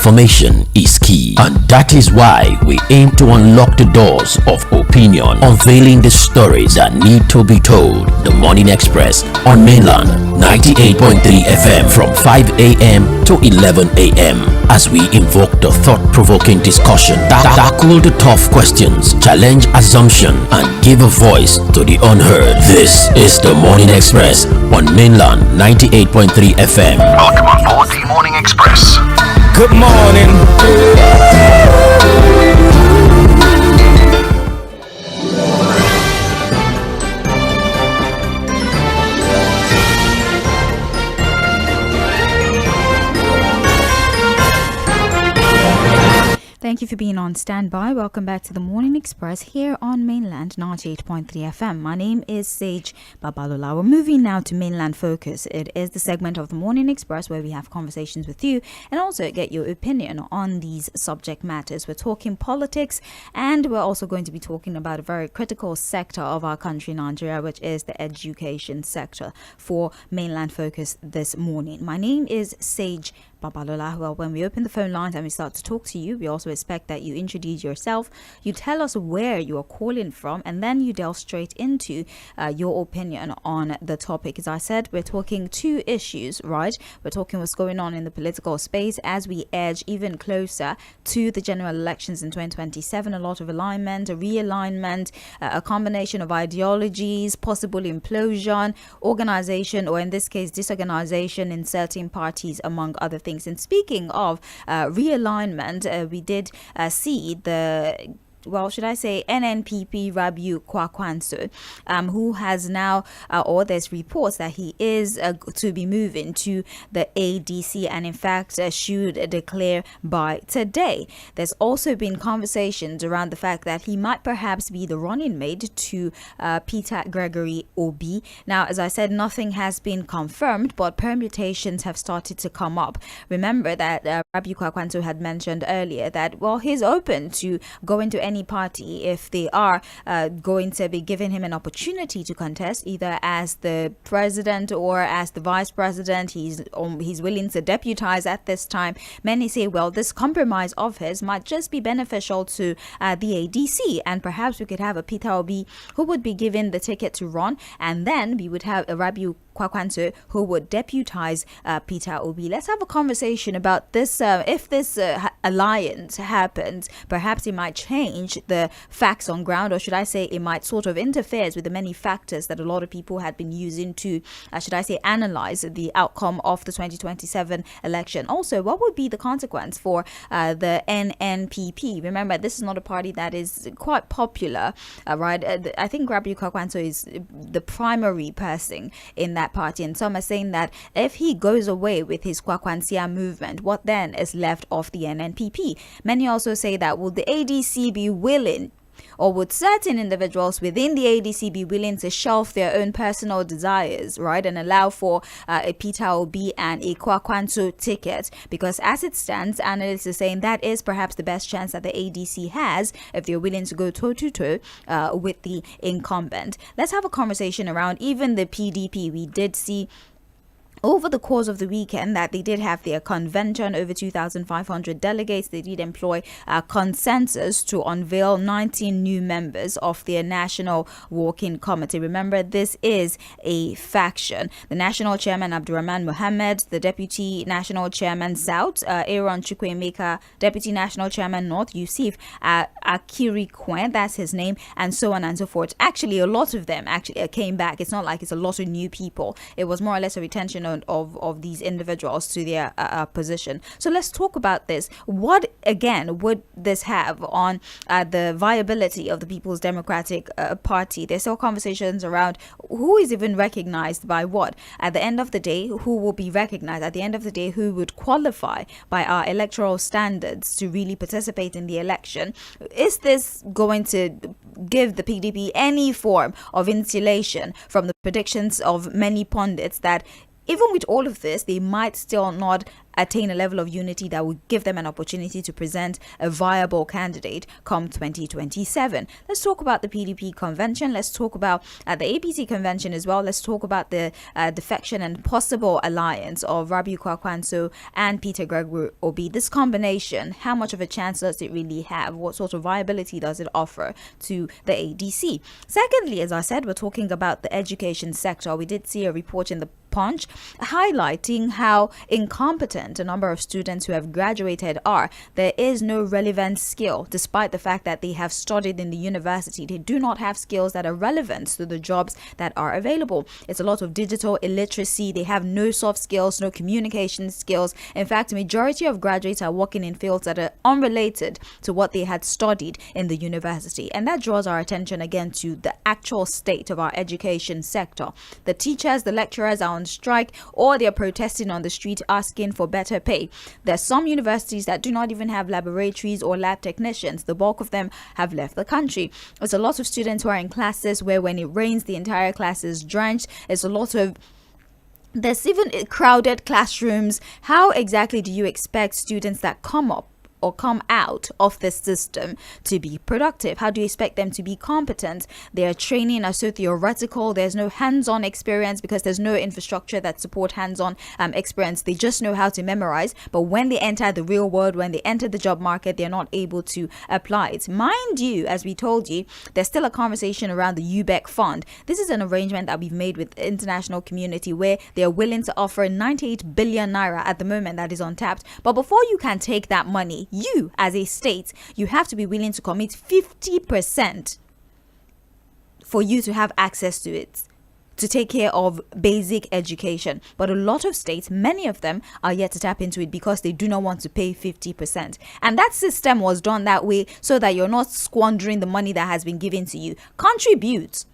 Information is key, and that is why we aim to unlock the doors of opinion, unveiling the stories that need to be told. The Morning Express on Mainland 98.3 FM from 5 a.m. to 11 a.m. as we invoke the thought-provoking discussion, tackle the tough questions, challenge assumption, and give a voice to the unheard. This is the Morning Express on Mainland 98.3 FM. Welcome on board the Morning Express. Good morning. Thank you for being on standby. Welcome back to the Morning Express here on Mainland 98.3 FM. My name is Sage Babalola. We're moving now to Mainland Focus. It is the segment of the Morning Express where we have conversations with you and also get your opinion on these subject matters. We're talking politics, and we're also going to be talking about a very critical sector of our country, Nigeria, which is the education sector for Mainland Focus this morning. My name is Sage Babalola. Well, when we open the phone lines and we start to talk to you, we also expect that you introduce yourself, you tell us where you are calling from, and then you delve straight into your opinion on the topic. As I said, we're talking two issues, right? We're talking what's going on in the political space as we edge even closer to the general elections in 2027. A lot of alignment, a realignment, a combination of ideologies, possible implosion, organization, or in this case, disorganization in certain parties, among other things. And speaking of realignment, we did see the NNPP Rabiu Kwankwaso, who has now, or there's reports that he is to be moving to the ADC, and in fact should declare by today. There's also been conversations around the fact that he might perhaps be the running mate to Peter Gregory Obi. Now, as I said, nothing has been confirmed, but permutations have started to come up. Remember that Rabiu Kwankwaso had mentioned earlier that, well, he's open to going to any party if they are going to be giving him an opportunity to contest, either as the president or as the vice president. He's willing to deputize at this time. Many say, well, this compromise of his might just be beneficial to the ADC, and perhaps we could have a Peter Obi who would be given the ticket to run, and then we would have a Rabiu Kwankwaso who would deputize Peter Obi. Let's have a conversation about this. If this alliance happens, perhaps it might change the facts on ground, or should I say it might sort of interferes with the many factors that a lot of people had been using to, analyze the outcome of the 2027 election. Also, what would be the consequence for the NNPP? Remember, this is not a party that is quite popular, right? I think Rabiu Kwankwaso is the primary person in that party, and some are saying that if he goes away with his Kwakwansia movement, what then is left of the NNPP? Many also say that, will the ADC be willing, or would certain individuals within the ADC be willing to shelf their own personal desires, right, and allow for a Peter Obi and a Kwankwaso ticket? Because as it stands, analysts are saying that is perhaps the best chance that the ADC has if they're willing to go toe-to-toe with the incumbent. Let's have a conversation around even the PDP. We did see over the course of the weekend that they did have their convention, over 2,500 delegates. They did employ consensus to unveil 19 new members of their National Working Committee. Remember, this is a faction. The National Chairman, Abdurrahman Mohammed, the Deputy National Chairman, South, Aaron Chukwuemeka, Deputy National Chairman, North, Yusuf Akirikwe, that's his name, and so on and so forth. Actually, a lot of them actually came back. It's not like it's a lot of new people. It was more or less a retention of these individuals to their position. So let's talk about this. What again would this have on the viability of the People's Democratic Party? There's still conversations around who is even recognized by what. At the end of the day, who will be recognized? At the end of the day, who would qualify by our electoral standards to really participate in the election? Is this going to give the PDP any form of insulation from the predictions of many pundits that even with all of this, they might still not attain a level of unity that would give them an opportunity to present a viable candidate come 2027. Let's talk about the PDP convention. Let's talk about the APC convention as well. Let's talk about the defection and possible alliance of Rabiu Kwankwaso and Peter Gregory Obi. This combination, how much of a chance does it really have? What sort of viability does it offer to the ADC? Secondly, as I said, we're talking about the education sector. We did see a report in the Punch highlighting how incompetent a number of students who have graduated are. There is no relevant skill, despite the fact that they have studied in the university. They do not have skills that are relevant to the jobs that are available. It's a lot of digital illiteracy. They have no soft skills, no communication skills. In fact, the majority of graduates are working in fields that are unrelated to what they had studied in the university. And that draws our attention again to the actual state of our education sector. The teachers, the lecturers are on strike, or they're protesting on the street asking for better pay. There's some universities that do not even have laboratories or lab technicians. The bulk of them have left the country. There's a lot of students who are in classes where when it rains, the entire class is drenched. There's even crowded classrooms. How exactly do you expect students that come out of this system to be productive? How do you expect them to be competent? Their training are so theoretical. There's no hands-on experience because there's no infrastructure that support hands-on experience. They just know how to memorize, but when they enter the real world, when they enter the job market, they're not able to apply it. Mind you, as we told you, there's still a conversation around the UBEC fund. This is an arrangement that we've made with the international community where they're willing to offer 98 billion naira at the moment that is untapped. But before you can take that money, you as a state, you have to be willing to commit 50% for you to have access to it, to take care of basic education. But a lot of states, many of them, are yet to tap into it because they do not want to pay 50%. And that system was done that way so that you're not squandering the money that has been given to you. Contribute,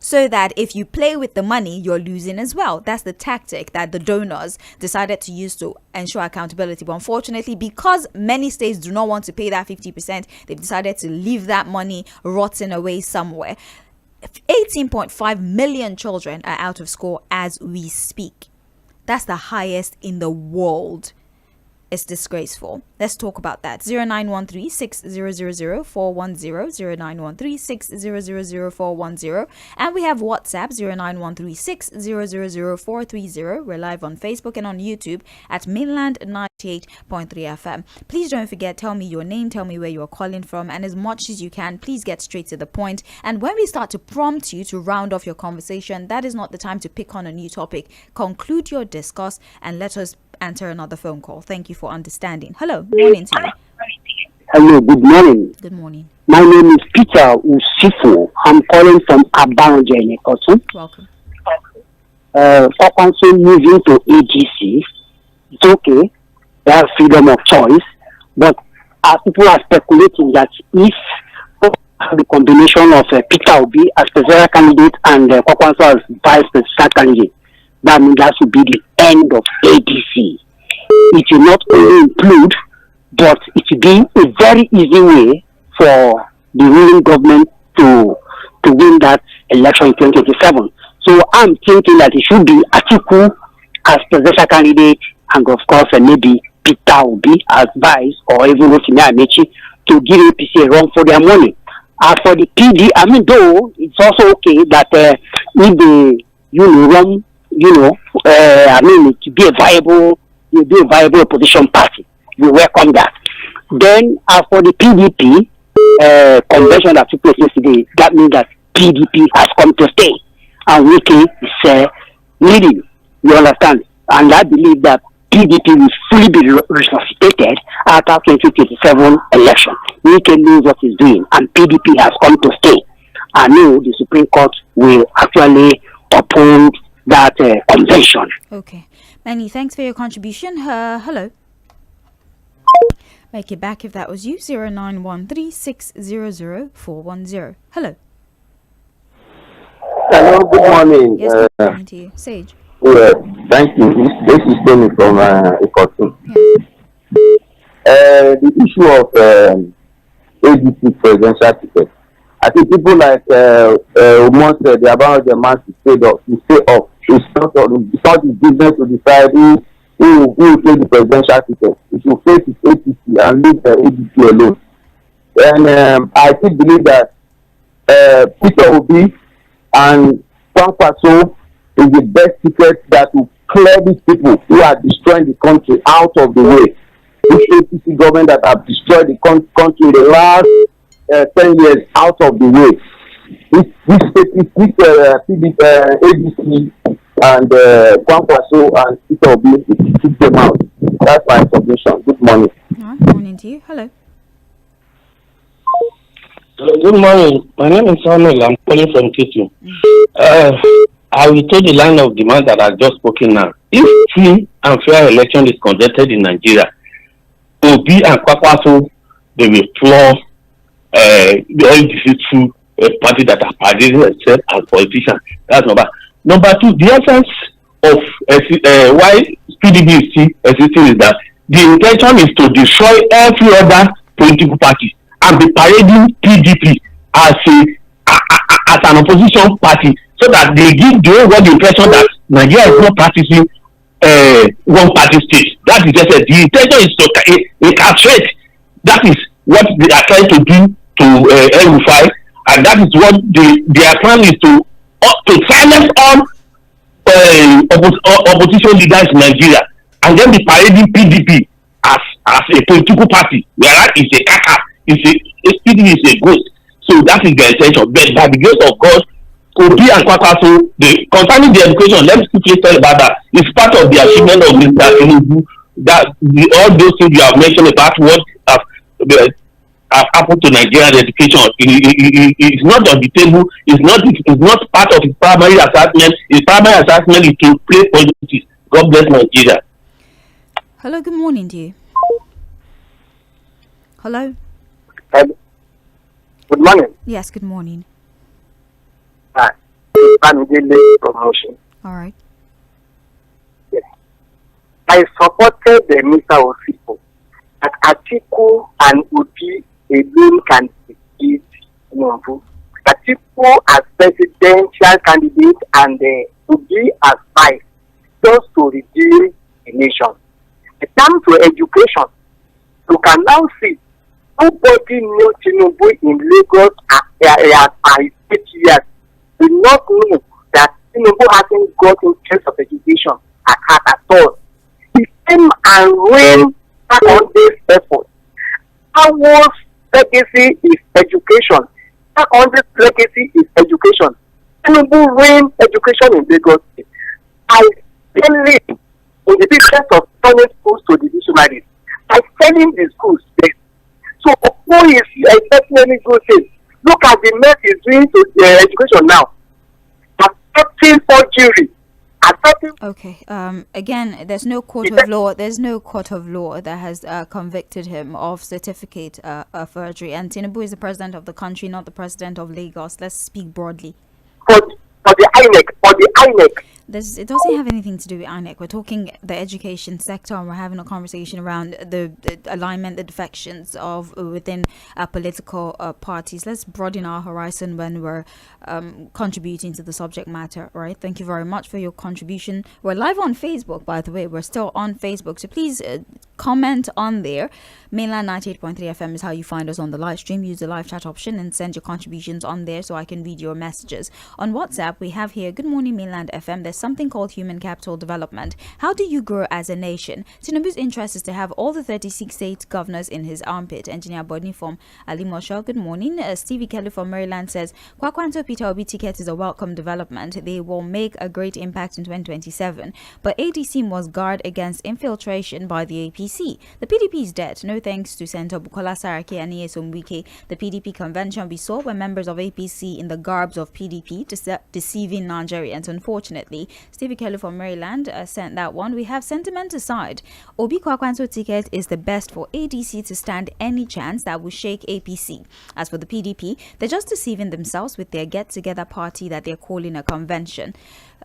so that if you play with the money, you're losing as well. That's the tactic that the donors decided to use to ensure accountability. But unfortunately, because many states do not want to pay that 50%, they've decided to leave that money rotting away somewhere. 18.5 million children are out of school as we speak. That's the highest in the world. It's disgraceful. Let's talk about that. 0913-6000-410, 0913-6000-410. And we have WhatsApp, 0913-6000-430. We're live on Facebook and on YouTube at Mainland 98.3 FM. Please don't forget, tell me your name, tell me where you're calling from, and as much as you can, please get straight to the point. And when we start to prompt you to round off your conversation, that is not the time to pick on a new topic. Conclude your discourse and let us answer another phone call. Thank you for understanding. Hello, morning to you. Hello, good morning. Good morning. My name is Peter Usifo. I'm calling from Abanje in Ikotu. Welcome. For council moving to AGC, it's okay. They have freedom of choice, but people are speculating that if the combination of Peter Obi as presidential candidate and Kwankwaso as vice presidential candidate, that means that should be the end of ADC. It will not only include, but it will be a very easy way for the ruling government to win that election in 2027. So I'm thinking that it should be Atiku as presidential candidate, and of course maybe Peter Obi as vice, or even Rotimi Amaechi, to give APC a run for their money. As for the PD, I mean, though it's also okay that if they run, I mean, it will be a viable opposition party. We welcome that. Then, as for the PDP convention that took place yesterday, that means that PDP has come to stay, and Wike is leading. You understand? And I believe that PDP will fully be resuscitated after 2027 election. Wike knows what he's doing, and PDP has come to stay. I know the Supreme Court will actually uphold that convention. Okay. Many thanks for your contribution. Hello. Make it back if that was you. 0913-600-410. Hello. Hello, good morning. Yes, good morning to you. Sage. Thank you. This is Tony from Ikotu. The issue of ADC presidential ticket. I think people like Umar said, they about the man to stay off It's not his business to decide who will play the presidential ticket. He should face his APC and leave the APC alone. And I still believe that Peter Obi and Fᴜဃᴜ is the best ticket that will clear these people who are destroying the country out of the way. This APC government that have destroyed the country in the last 10 years out of the way. This ABC and Fᴜဃᴜ and Peter Obi keep them out. That's my submission. Good morning. Morning to you. Hello. Good morning. My name is Samuel. I'm calling from Kitchen. I will take the line of demand that I've just spoken now. If free and fair election is conducted in Nigeria, Obi and Fᴜဃᴜ, they will floor all deceitful party that are parading themselves as politicians. That's number. Number two, the essence of why PDP is still existing is that the intention is to destroy every other political party and be parading PDP as an opposition party, so that they give the whole world the impression that Nigeria is not practicing one party state. That is just the intention is to incarcerate. That is what they are trying to do to El-Rufai, and that is what their plan is to silence all opposition leaders in Nigeria, and then be parading PDP as a political party, whereas it's a caca, PDP is a ghost. So that is the intention. But by the grace of God, Obi and Fᴜဃᴜ, concerning the education, let me quickly tell about that. It's part of the achievement of Mr. Tinubu, that all those things you have mentioned about what have happened to Nigerian education. It's not on the table. It's not part of his primary assessment. His primary assessment is to play politics. God bless Nigeria. Hello, good morning to you. Hello. Good morning. Yes, good morning. Hi. I'm Daily Promotion. All right. Yes. I supported the Mr. Osifo that Atiku and Obi alone can defeat Tinubu. Atiku as presidential candidate and Obi as vice, just to redeem the nation. The time to education, you can now see nobody knew Tinubu in Lagos at 8 years. We not know that Tinubu hasn't got in terms of education at heart at all. He came and ran back on this effort. Our legacy is education. Back on this legacy is education. Tinubu ran education in Lagos. I believe in the business of turning schools to the dictionaries. By selling the schools, so who is expecting good things? Look at the mess he's doing to the education now. Accepting forgery. Okay. Again, there's no court of law. There's no court of law that has convicted him of certificate forgery. And Tinubu is the president of the country, not the president of Lagos. Let's speak broadly. For the INEC. It doesn't have anything to do with INEC. We're talking the education sector, and we're having a conversation around the alignment, the defections of within political parties. Let's broaden our horizon when we're contributing to the subject matter. All right. Thank you very much for your contribution. We're live on Facebook, by the way. We're still on Facebook, so please comment on there. Mainland 98.3 FM is how you find us on the live stream. Use the live chat option and send your contributions on there so I can read your messages. On WhatsApp, we have here, good morning, Mainland FM. There's something called human capital development. How do you grow as a nation? Tinubu's interest is to have all the 36 state governors in his armpit. Engineer Bodney from Alimosho, good morning. Stevie Kelly from Maryland says, Kwakwanto Peter Obi ticket is a welcome development. They will make a great impact in 2027. But ADC must guard against infiltration by the APC. The PDP is dead. No thanks to Senator Bukola Saraki and Nyesom Wike. The PDP convention we saw were members of APC in the garbs of PDP deceiving Nigerians. Unfortunately, Stevie Kelly from Maryland sent that one. We have sentiment aside. Obi Kwakwanto ticket is the best for ADC to stand any chance that will shake APC. As for the PDP, they're just deceiving themselves with their get-together party that they're calling a convention.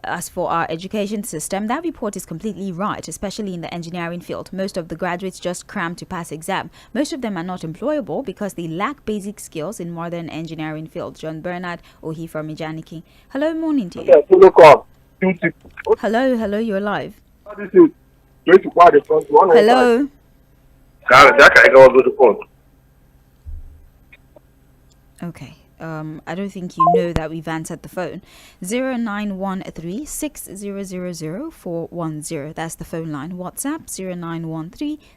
As for our education system, that report is completely right, especially in the engineering field. Most of the graduates just cram to pass exam. Most of them are not employable because they lack basic skills in modern engineering field. John Bernard Ohi from Ijaniki. Hello, morning to you. Hello, you're live. This is Hello. Okay. I don't think you know that we've answered the phone. 0913-6000-410. That's the phone line. WhatsApp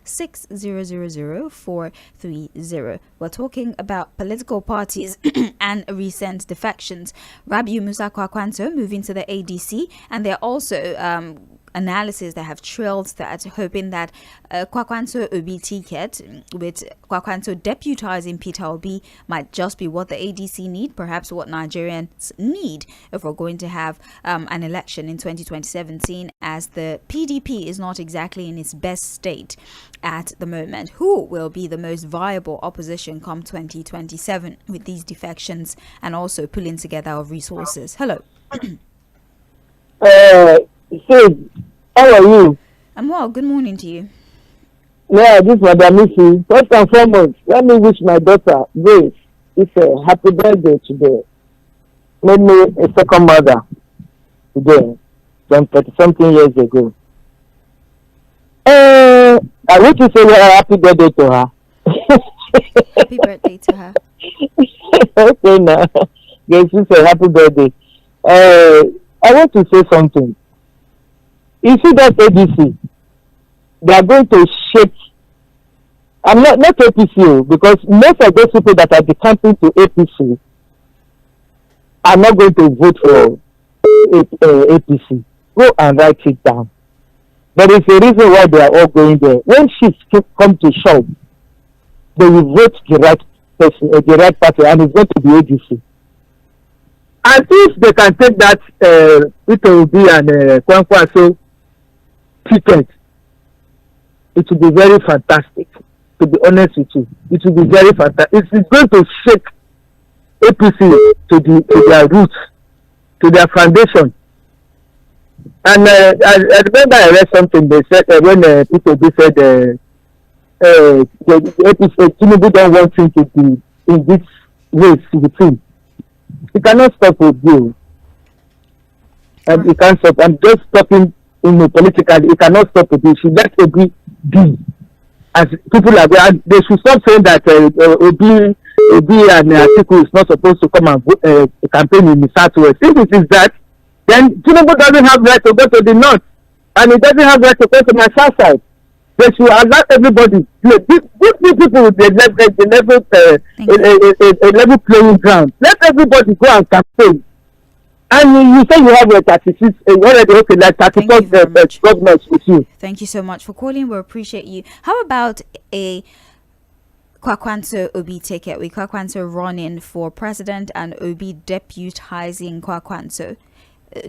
0913-6000-430. We're talking about political parties and recent defections. Rabiu Musa Kwakwanto moving to the ADC, and they're also analysis that have trailed that, hoping that Kwakwanto Obi ticket with Kwakwanto deputizing Peter Obi might just be what the ADC need, perhaps what Nigerians need if we're going to have an election in 2017, as the PDP is not exactly in its best state at the moment. Who will be the most viable opposition come 2027 with these defections and also pulling together of resources? Hello. How are you? I'm well. Good morning to you. Yeah, this is Madam Missy. First and foremost, let me wish my daughter, Grace, it's a happy birthday today. Made me a second mother today, from 30-something years ago. I want to say a happy birthday to her. Happy birthday to her. Okay, now. Grace, it's a happy birthday. I want to say something. You see that ADC, they are going to shake. I'm not APC, because most of those people that are decamping to APC are not going to vote for APC. Go and write it down. There is a reason why they are all going there. When shifts come to shove, they will vote the right person, the right party, and it's going to be ADC. And if they can take that, it will be an Kwankwaso ticket, it will be very fantastic. To be honest with you, it will be very fantastic. It's going to shake APC to their roots, to their foundation. And I remember I read something. They said when people said the APC Tinubu don't want him to be in this race with him. He cannot stop with you, and he can't stop. I'm just talking. Politically, he cannot stop it. He should let Obi be. As people are there, they should stop saying that Obi and Atiku is not supposed to come and campaign in the Southwest. If it is that, then Tinubu doesn't have right to go to the North, and he doesn't have right to go to my South side. They should allow everybody. These people with a level playing ground. Let everybody go and campaign. And you say you have 36, already okay, like 34 governors with you. Thank you so much for calling. We appreciate you. How about a Kwakwanto Obi ticket with Kwakwanto running for president and Obi deputizing Kwakwanto?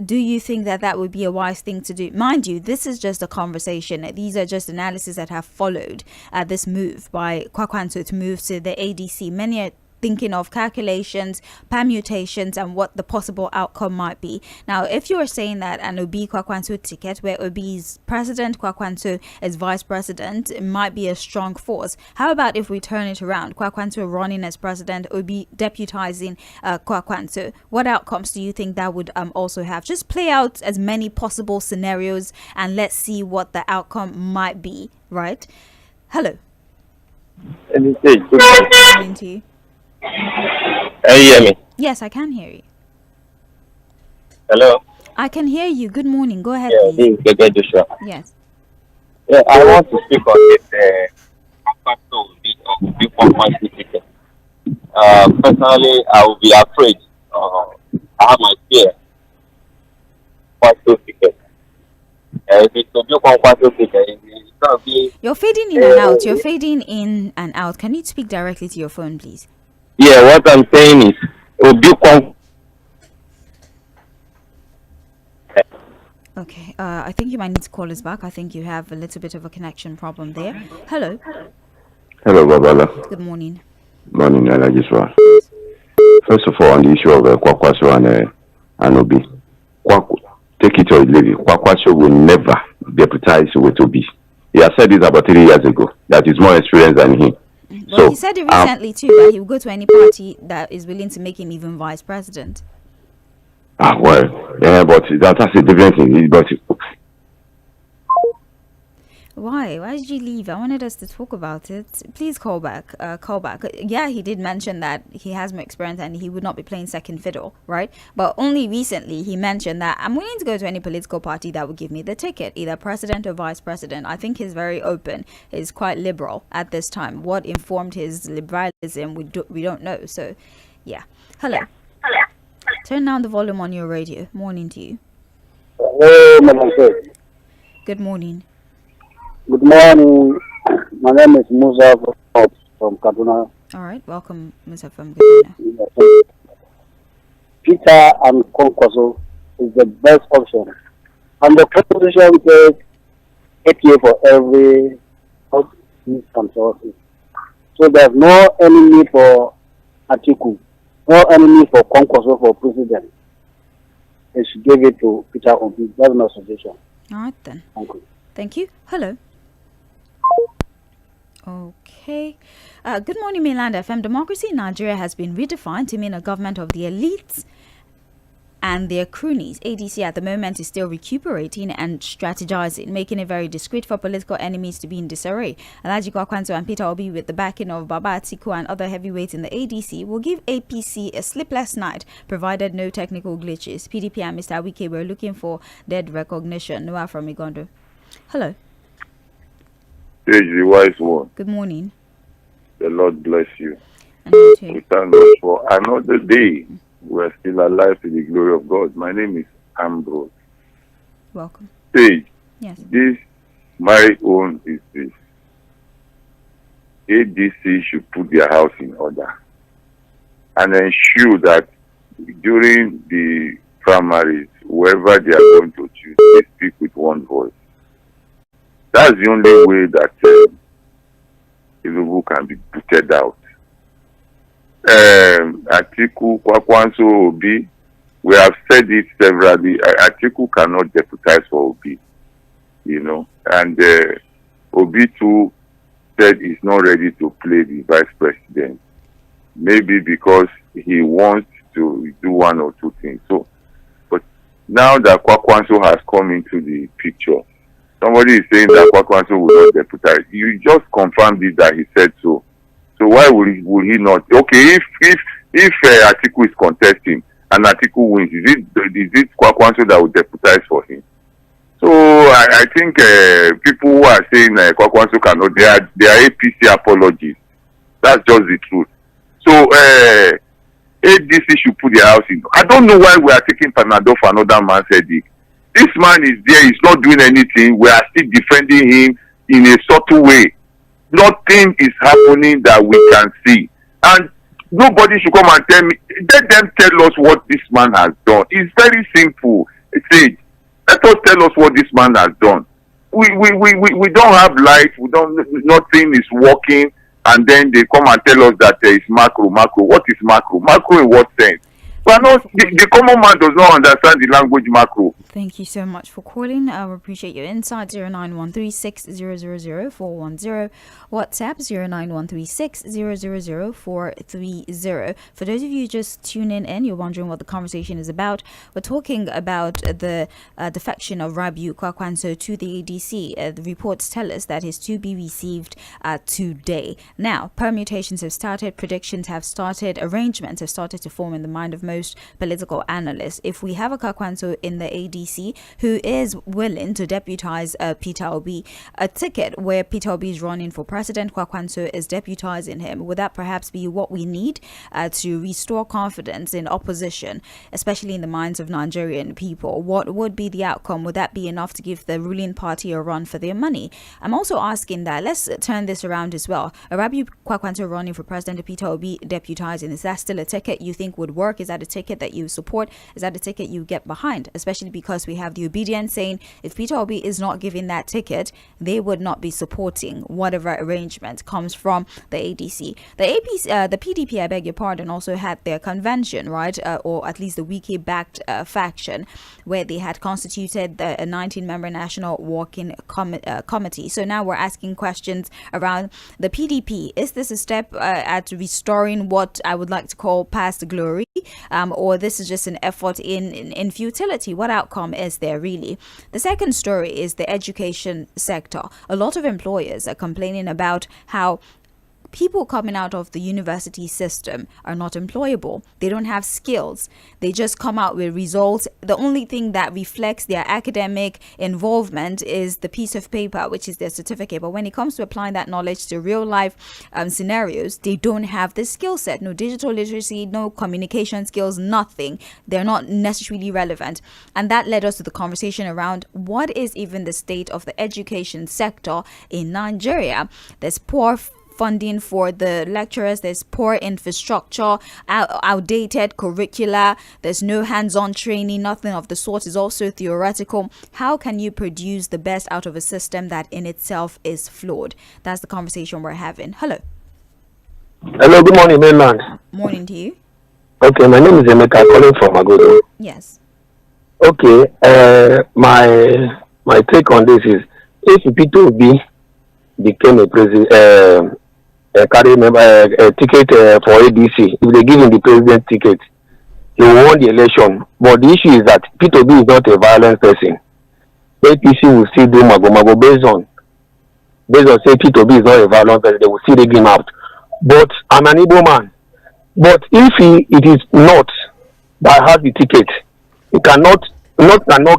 Do you think that would be a wise thing to do? Mind you, this is just a conversation. These are just analyses that have followed this move by Kwakwanto to move to the ADC. Many are thinking of calculations, permutations, and what the possible outcome might be. Now, if you are saying that an Obi Kwakwanto ticket where Obi is president, Kwakwanto is vice president, it might be a strong force. How about if we turn it around? Kwakwanto running as president, Obi deputizing Kwakwanto. What outcomes do you think that would also have? Just play out as many possible scenarios and let's see what the outcome might be, right? Hello. Good morning to you. Can you hear me? Yes, I can hear you. Hello? I can hear you. Good morning. Go ahead, please. This is Tğğᴇ Joshua. Yes. Yeah, I want to speak on this ticket. Personally, I will be afraid. I have my fear. Ticket. If it's to do ticket, it's going to be... You're fading in and out. You're fading in and out. Can you speak directly to your phone, please? Yeah, what I'm saying is, okay, I think you might need to call us back. I think you have a little bit of a connection problem there. Hello. Hello, Babala. Good morning. Morning, Alagiswa. First of all, on the issue of Kwakwaso and Obi, take it or leave it. Kwakwaso will never deputize with Obi. He has said this about 3 years ago, that he's more experienced than him. Well, so, he said it recently too, that he will go to any party that is willing to make him even vice president. Well, yeah, but that's a different thing. But Why? Why did you leave? I wanted us to talk about it. Please call back. Yeah, he did mention that he has more experience and he would not be playing second fiddle, right? But only recently he mentioned that I'm willing to go to any political party that would give me the ticket, either president or vice president. I think he's very open. He's quite liberal at this time. What informed his liberalism, we don't know. So, yeah. Hello. Turn down the volume on your radio. Morning to you. Hello, Madam Chair. Good morning. Good morning. My name is Mzoɪᴜᴜ from Kaduna. All right. Welcome, Mr. From Kaduna. Peter and Fᴜဃᴜ is the best option. And the proposition says 8 for every consultancy. So there's no enemy for Atiku, no enemy for Fᴜဃᴜ for president. They should give it to Peter Obi. That's my suggestion. All right then. Thank you. Hello. Okay. Good morning, Mainland FM. Democracy in Nigeria has been redefined to mean a government of the elites and their cronies. ADC at the moment is still recuperating and strategizing, making it very discreet for political enemies to be in disarray. Alhaji Kwankwaso and Peter Obi, with the backing of Baba Atiku and other heavyweights in the ADC, will give APC a sleepless night, provided no technical glitches. PDP and Mr. Wike were looking for dead recognition. Noah from Igondo. Hello. Sage, the wise one. Good morning. The Lord bless you. And you too. We thank God for another day. We are still alive to the glory of God. My name is Ambrose. Welcome. Sage, Yes. my own is this. ADC should put their house in order and ensure that during the primaries, whoever they are going to choose, they speak with one voice. That's the only way that Tinubu can be booted out. Atiku, Kwankwaso, Obi, we have said it severally. Atiku cannot deputize for Obi, and Obi too said he's not ready to play the vice president. Maybe because he wants to do one or two things. So, but now that Kwankwaso has come into the picture, somebody is saying that Kwankwaso will not deputize. You just confirmed it that he said so. So why will he not? Okay, if Atiku is contesting and Atiku wins, is it Kwankwaso that will deputize for him? So I think people who are saying Kwankwaso cannot, they are APC apologies. That's just the truth. So ADC should put their house in. I don't know why we are taking Panadol for another man's headache. This man is there, he's not doing anything. We are still defending him in a subtle way. Nothing is happening that we can see. And nobody should come and tell me, let them tell us what this man has done. It's very simple. Let us tell us what this man has done. We don't have light, nothing is working, and then they come and tell us that there is macro. What is macro? Macro in what sense? But the common man does not understand the language macro. Thank you so much for calling. I appreciate your insight. 0913600410. WhatsApp 0913600430. For those of you just tuning in, you're wondering what the conversation is about. We're talking about the defection of Rabiu Kwankwaso to the ADC. The reports tell us that is to be received today. Now, permutations have started, predictions have started, arrangements have started to form in the mind of most political analysts. If we have a Kwankwaso in the ADC who is willing to deputize Peter Obi, a ticket where Peter Obi is running for president, Kwankwaso is deputizing him, would that perhaps be what we need to restore confidence in opposition, especially in the minds of Nigerian people? What would be the outcome? Would that be enough to give the ruling party a run for their money? I'm also asking that, let's turn this around as well. Rabiu Kwankwaso running for president, Peter Obi deputizing, is that still a ticket you think would work? Is that a ticket that you support? Is that a ticket you get behind? Especially because because we have the obedience saying if Peter Obi is not giving that ticket, they would not be supporting whatever arrangement comes from the ADC. The PDP, I beg your pardon, also had their convention, right? Or at least the Wike-backed faction, where they had constituted a 19-member national working committee. So now we're asking questions around the PDP. Is this a step at restoring what I would like to call past glory? Or this is just an effort in futility? What outcome is there really? The second story is the education sector. A lot of employers are complaining about how people coming out of the university system are not employable. They don't have skills. They just come out with results. The only thing that reflects their academic involvement is the piece of paper, which is their certificate. But when it comes to applying that knowledge to real life scenarios, they don't have the skill set. No digital literacy, no communication skills, nothing. They're not necessarily relevant. And that led us to the conversation around what is even the state of the education sector in Nigeria. There's poor funding for the lecturers, there's poor infrastructure, outdated curricula, there's no hands-on training, nothing of the sort is also theoretical. How can you produce the best out of a system that in itself is flawed? That's the conversation we're having. Hello. Hello, good morning, mainland. Morning to you. Okay, my name is Emeka, calling from Agodo. Yes. Okay, my take on this is, if Peter Obi became a president, carry a ticket for ADC, if they give him the president ticket, he will won the election. But the issue is that Peter Obi is not a violent person. APC will still do mago based on say Peter Obi is not a violent person, they will still dig him out. But I'm an Igbo man. But if it is not that has the ticket, he cannot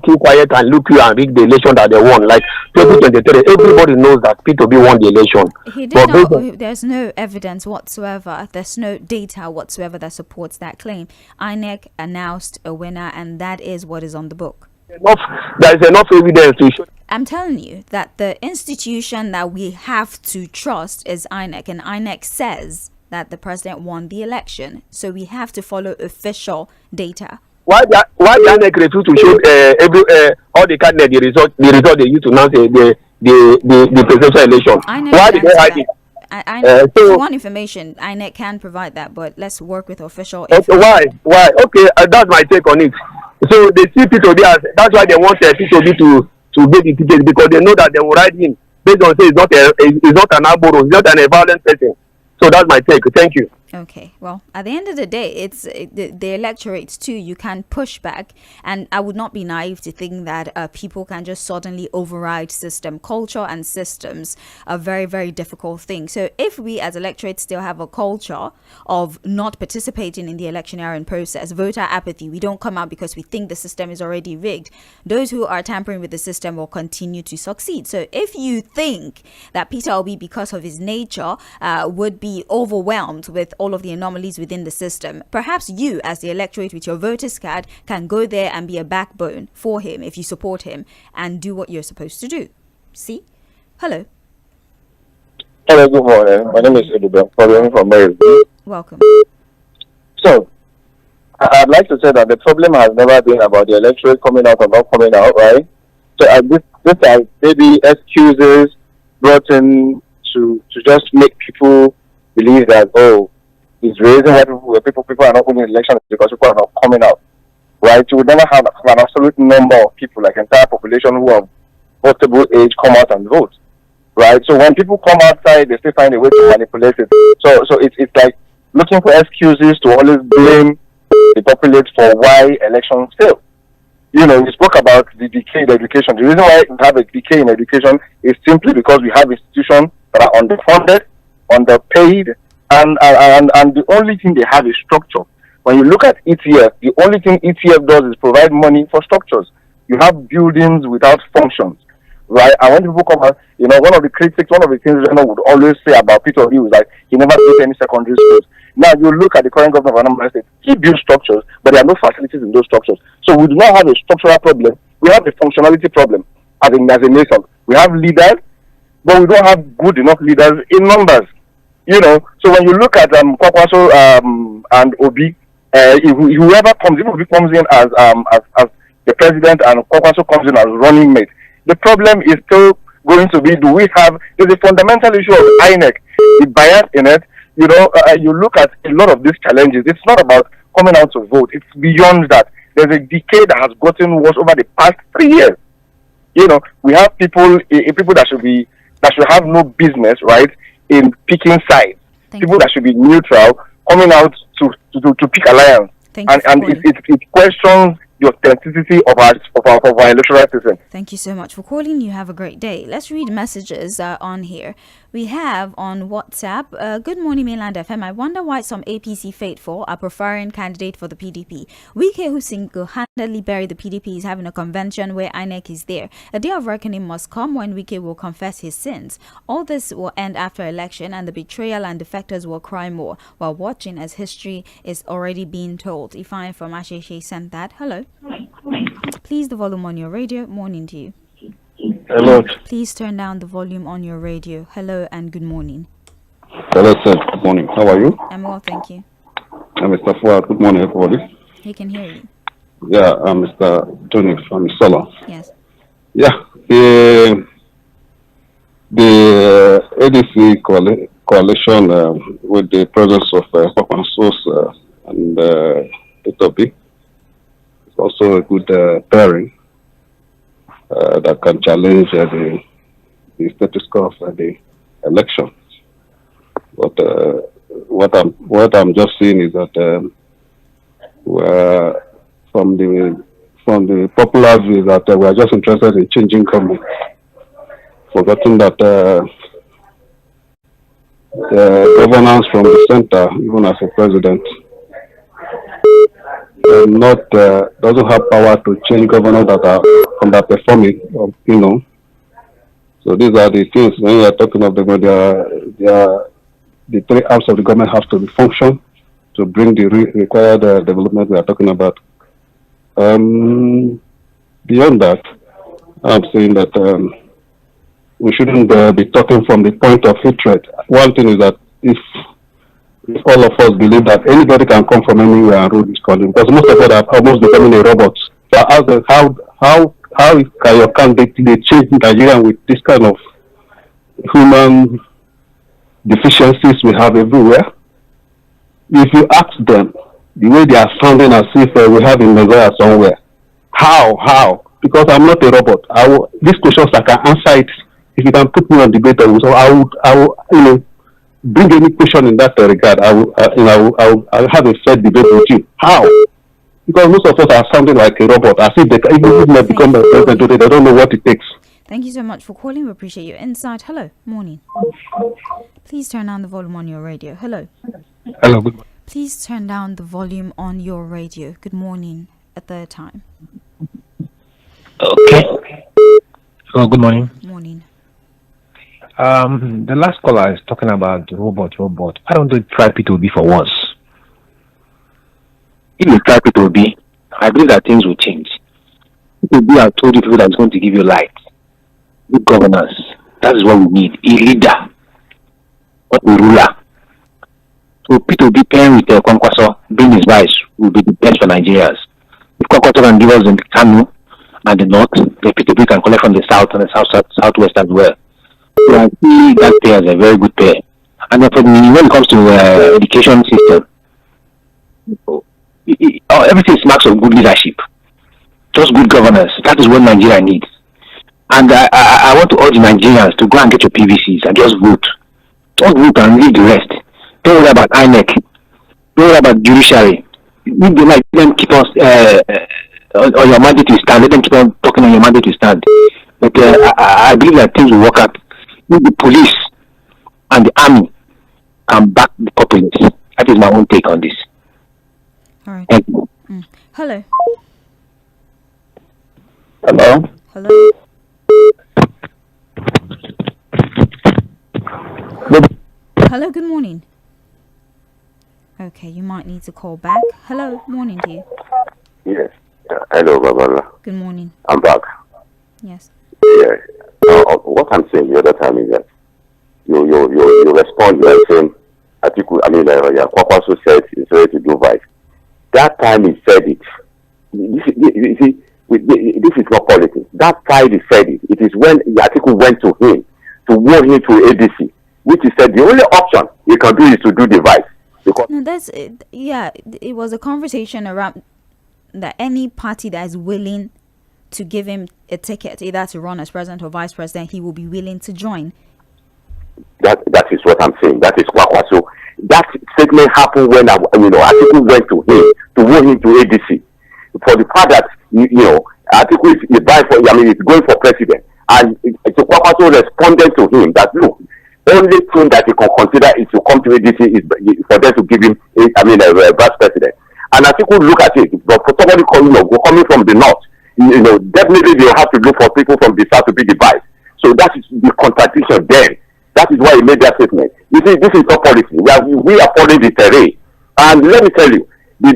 keep quiet and look you and rig the election that they won. Like 2023, everybody knows that Peter Obi won the election. He did not, there's no evidence whatsoever. There's no data whatsoever that supports that claim. INEC announced a winner, and that is what is on the book. There is enough evidence to show. I'm telling you that the institution that we have to trust is INEC, and INEC says that the president won the election. So we have to follow official data. Why the INEC refuse to show all the candidates the result they used to announce the presidential election? Why did they hide it? If you want information, INEC can provide that, but let's work with official information. Why? Okay, that's my take on it. So they see Peter Obi as, that's why they want Peter Obi to get the ticket, because they know that they will ride him based on say he's not an aboro, he's not a violent person. So that's my take. Thank you. Okay, well, at the end of the day, it's the electorate too. You can push back, and I would not be naive to think that people can just suddenly override system. Culture and systems are very, very difficult things. So if we as electorate still have a culture of not participating in the electioneering process, voter apathy, we don't come out because we think the system is already rigged, those who are tampering with the system will continue to succeed. So if you think that Peter Obi, because of his nature, would be overwhelmed with all of the anomalies within the system, perhaps you as the electorate with your voter's card can go there and be a backbone for him if you support him and do what you're supposed to do. See? Hello. Hello, good morning. My name is Edubem, calling from Maryland. Welcome. So, I'd like to say that the problem has never been about the electorate coming out or not coming out, right? So, this are maybe excuses brought in to just make people believe that, oh, it's raising where people are not winning elections because people are not coming out, right? You would never have an absolute number of people, like entire population who have votable age, come out and vote, right? So when people come outside, they still find a way to manipulate it. So it's like looking for excuses to always blame the populace for why elections fail. You know, we spoke about the decay in education. The reason why we have a decay in education is simply because we have institutions that are underfunded, underpaid, and the only thing they have is structure. When you look at ETF, the only thing ETF does is provide money for structures. You have buildings without functions, right? And when people come out, you know, one of the things Reno would always say about Peter Obi was like, he never built any secondary schools. Now you look at the current government of Anambra State, he built structures, but there are no facilities in those structures. So we do not have a structural problem. We have a functionality problem as a nation. We have leaders, but we don't have good enough leaders in numbers. You know, so when you look at Kwankwaso and Obi, whoever comes, even if he comes in as the president and Kwakwaso comes in as running mate. The problem is still going to be, there's a fundamental issue of INEC, the bias in it. You look at a lot of these challenges. It's not about coming out to vote. It's beyond that. There's a decay that has gotten worse over the past 3 years. We have people that should have no business, right, in picking sides. People that should be neutral, coming out to pick alliance. And it questions the authenticity of our electoral system. Thank you so much for calling. You have a great day. Let's read messages on here. We have on WhatsApp, good morning Mainland FM. I wonder why some APC faithful are preferring candidate for the PDP. Wike, who single-handedly buried the PDP, is having a convention where INEC is there. A day of reckoning must come when Wike will confess his sins. All this will end after election and the betrayal and defectors will cry more while watching as history is already being told. Ifeanyi from Asheshe sent that. Hello. Please the volume on your radio. Morning to you. Hello. Please turn down the volume on your radio. Hello and good morning. Hello, sir. Good morning. How are you? I'm well, thank you. I'm Mr. Fouad. Good morning, everybody. He can hear you. Yeah, I'm Mr. Tony from Sola. Yes. Yeah, the ADC coalition with the presence of Fᴜဃᴜ and Etobi is also a good pairing. That can challenge the status quo of the election. But what I'm just seeing is that from the popular view that we are just interested in changing government, forgetting that the governance from the center, even as a president, doesn't have power to change governors that are underperforming, So these are the things when you are talking of the three arms of the government have to function to bring the required development we are talking about. Beyond that, I'm saying that we shouldn't be talking from the point of hatred. One thing is that if all of us believe that anybody can come from anywhere and rule this country, because most of us are almost becoming a robot. So I ask them, how can your candidate change Nigeria with this kind of human deficiencies we have everywhere? If you ask them, the way they are sounding as if we have a Messiah somewhere, how? Because I'm not a robot. These questions I can answer it. If you can put me on debate, so I will, bring any question in that regard. I will have a fair debate with you. How? Because most of us are sounding like a robot. As if even if they become a president today, they don't know what it takes. Thank you so much for calling. We appreciate your insight. Hello. Morning. Please turn down the volume on your radio. Hello. Hello. Good morning. Please turn down the volume on your radio. Good morning. A third time. Okay. Oh, good morning. Morning. The last caller is talking about robot. Why don't they try P2B for once? If you try P2B, I believe that things will change. P2B, I told you people that it's going to give you light. Good governance. That is what we need. A leader. Not a ruler. So P2B pairing with Kwakwaso, bring his vice, will be the best for Nigerians. If Kwakwaso can give us the Kano and the north, the P2B can collect from the south and the southwest as well. So I see that pair as a very good pair. And then when it comes to education system, everything smacks of good leadership, just good governance. That is what Nigeria needs. And I want to urge Nigerians to go and get your PVCs and just vote. Just vote and leave the rest. Don't worry about INEC. Don't worry about judiciary. Leave them, let them keep us on your mandate to stand. Let them keep on talking on your mandate to stand. But I believe that things will work out. The police and the army can back the populace. That is my own take on this. All right. Thank you. Hello. Hello. Hello. Hello. Good morning. Okay, you might need to call back. Hello. Morning to you. Yes. Hello, Babala. Good morning. I'm back. Yes. Yeah. What I'm saying the other time is that you respond by saying, Kwakwaso said he's ready to do vice. That time he said it. You see, this is not politics. That side said it. It is when the article went to him to warn him to ADC, which he said the only option he can do is to do the vice. Because no, that's it. Yeah, it was a conversation around that any party that is willing to give him a ticket, either to run as president or vice president, he will be willing to join. That is what I'm saying. That is Kwakwa. So that statement happened when article went to him to warn him to ADC for the fact that article is going for president, and so Kwakwa responded to him that look, only thing that he can consider is to come to ADC is for them to give him a vice president. And article look at it, but for somebody coming from the north, definitely they will have to look for people from the south to be the vice. So that is the contradiction then. That is why he made that statement. You see, this is not policy. We are following the terrain. And let me tell you, the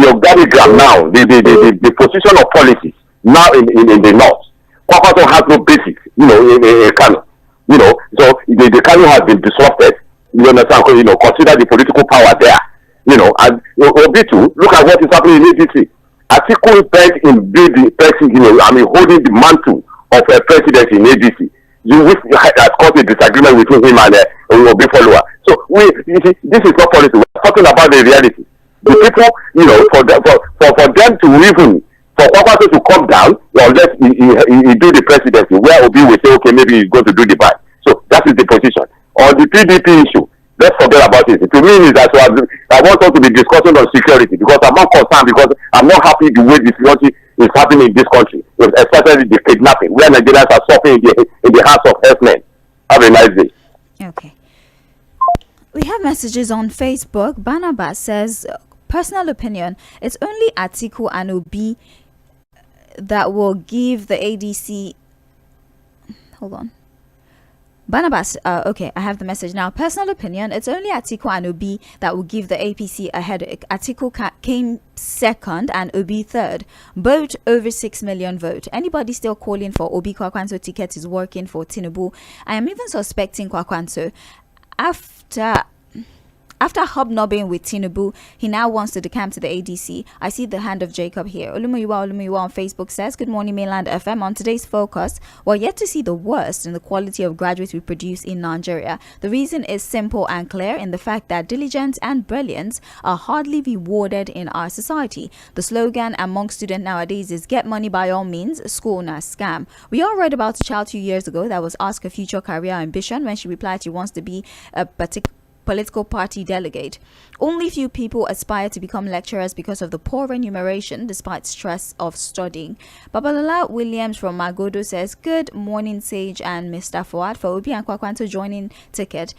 organigram now, the position of policies now in the north, Kwakwa has no basis, in Kano. So the Kano has been disrupted. You understand? Consider the political power there. And Obitu, look at what is happening in ADC. Atiku bent in being the person, holding the mantle of a president in ADC. Which has caused a disagreement between him and Obi follower. So this is not policy. We're talking about the reality. The people, for them to even for Kwakwa to come down, unless he do the presidency, where Obi will say, okay, maybe he's going to do the vice. So that is the position. On the PDP issue, let's forget about it. To me, is that I want us to be discussing on security, because I'm not concerned, because I'm not happy the way the security is happening in this country, especially the kidnapping, where Nigerians are suffering in the hands of herdsmen. Have a nice day. Okay. We have messages on Facebook. Barnabas says, personal opinion, it's only Atiku and Obi that will give the ADC. Hold on. Barnabas, okay, I have the message now. Personal opinion, it's only Atiku and Obi that will give the APC a headache. Atiku came second and Obi third. Both over 6 million vote. Anybody still calling for Obi Kwakwanso ticket is working for Tinubu. I am even suspecting Kwakwanso. After hobnobbing with Tinubu, he now wants to decamp to the ADC. I see the hand of Jacob here. Olumuyiwa on Facebook says, good morning, Mainland FM. On today's focus, we're yet to see the worst in the quality of graduates we produce in Nigeria. The reason is simple and clear in the fact that diligence and brilliance are hardly rewarded in our society. The slogan among students nowadays is get money by all means, school na scam. We all read about a child 2 years ago that was asked her future career ambition when she replied she wants to be a political party delegate. Only few people aspire to become lecturers because of the poor remuneration despite stress of studying. Babalola Williams from Magodo says, good morning Sage and Mr. Fuad. For Obi and Kwakwanso joining ticket,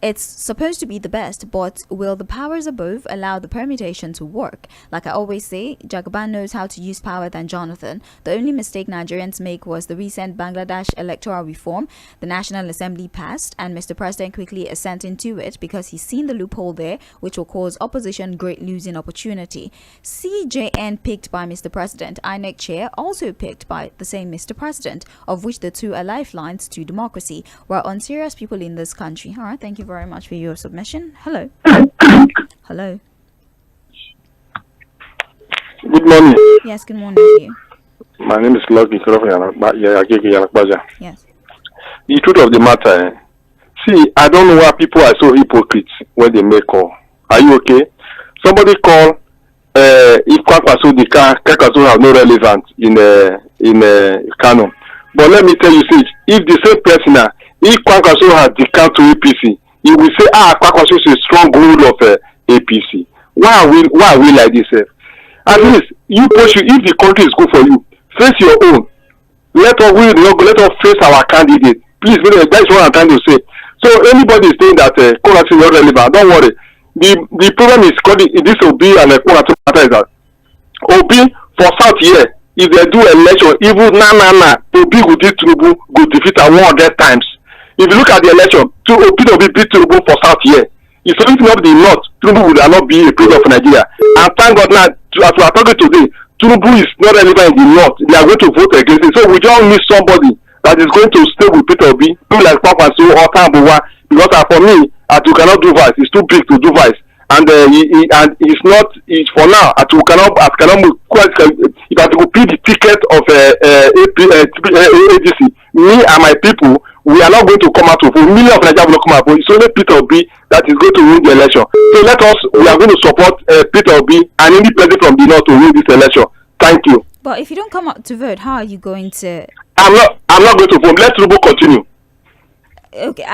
it's supposed to be the best, but will the powers above allow the permutation to work? Like I always say, Jagaban knows how to use power than Jonathan. The only mistake Nigerians make was the recent Bangladesh electoral reform the National Assembly passed, and Mr. President quickly assenting to it because he's seen the loophole there, which will cause opposition great losing opportunity. CJN picked by Mr. President, INEC chair also picked by the same Mr. President, of which the two are lifelines to democracy. We're unserious people in this country. All right, thank you very much for your submission. Hello. Hello. Good morning. Yes, good morning to you. My name is Lucky. Yes. The truth of the matter, see, I don't know why people are so hypocrites when they make call. Are you okay? Somebody call if Kwakwaso the Kwakwaso have no relevance in Kano. But let me tell you, see, if the same person, if Kwakwaso has decamped to APC, he will say, Kwakwaso is a stronghold of APC. Why are we like this? At least you push you. If the country is good for you, face your own. Let us face our candidate. Please, that's what I'm trying to say. So anybody saying that Kwakwaso is not relevant, don't worry. The problem is this Obi and Kwakwaso matter is that Obi for South here, if they do election, even Obi will defeat her 100 times. If you look at the election, Obi will beat Tinubu for South here. If something of the North, Tinubu would not be a president of Nigeria. And thank God now, as we are talking today, Tinubu is not relevant in the North. They are going to vote against it. So we just need somebody that is going to stay with Peter Obi, people like Kwakwaso or Tambuwa, because for me, as you cannot do vice, it's too big to do vice. and it's not. It's for now. As we cannot move. If I could pick the ticket of ADC, me and my people, we are not going to come out to vote. Millions of Nigerians will not come out to vote. It's only Peter Obi that is going to win the election. So we are going to support Peter Obi and any president from the north to win this election. Thank you. But if you don't come out to vote, how are you going to? I'm not going to vote. Let Rubo continue. Okay,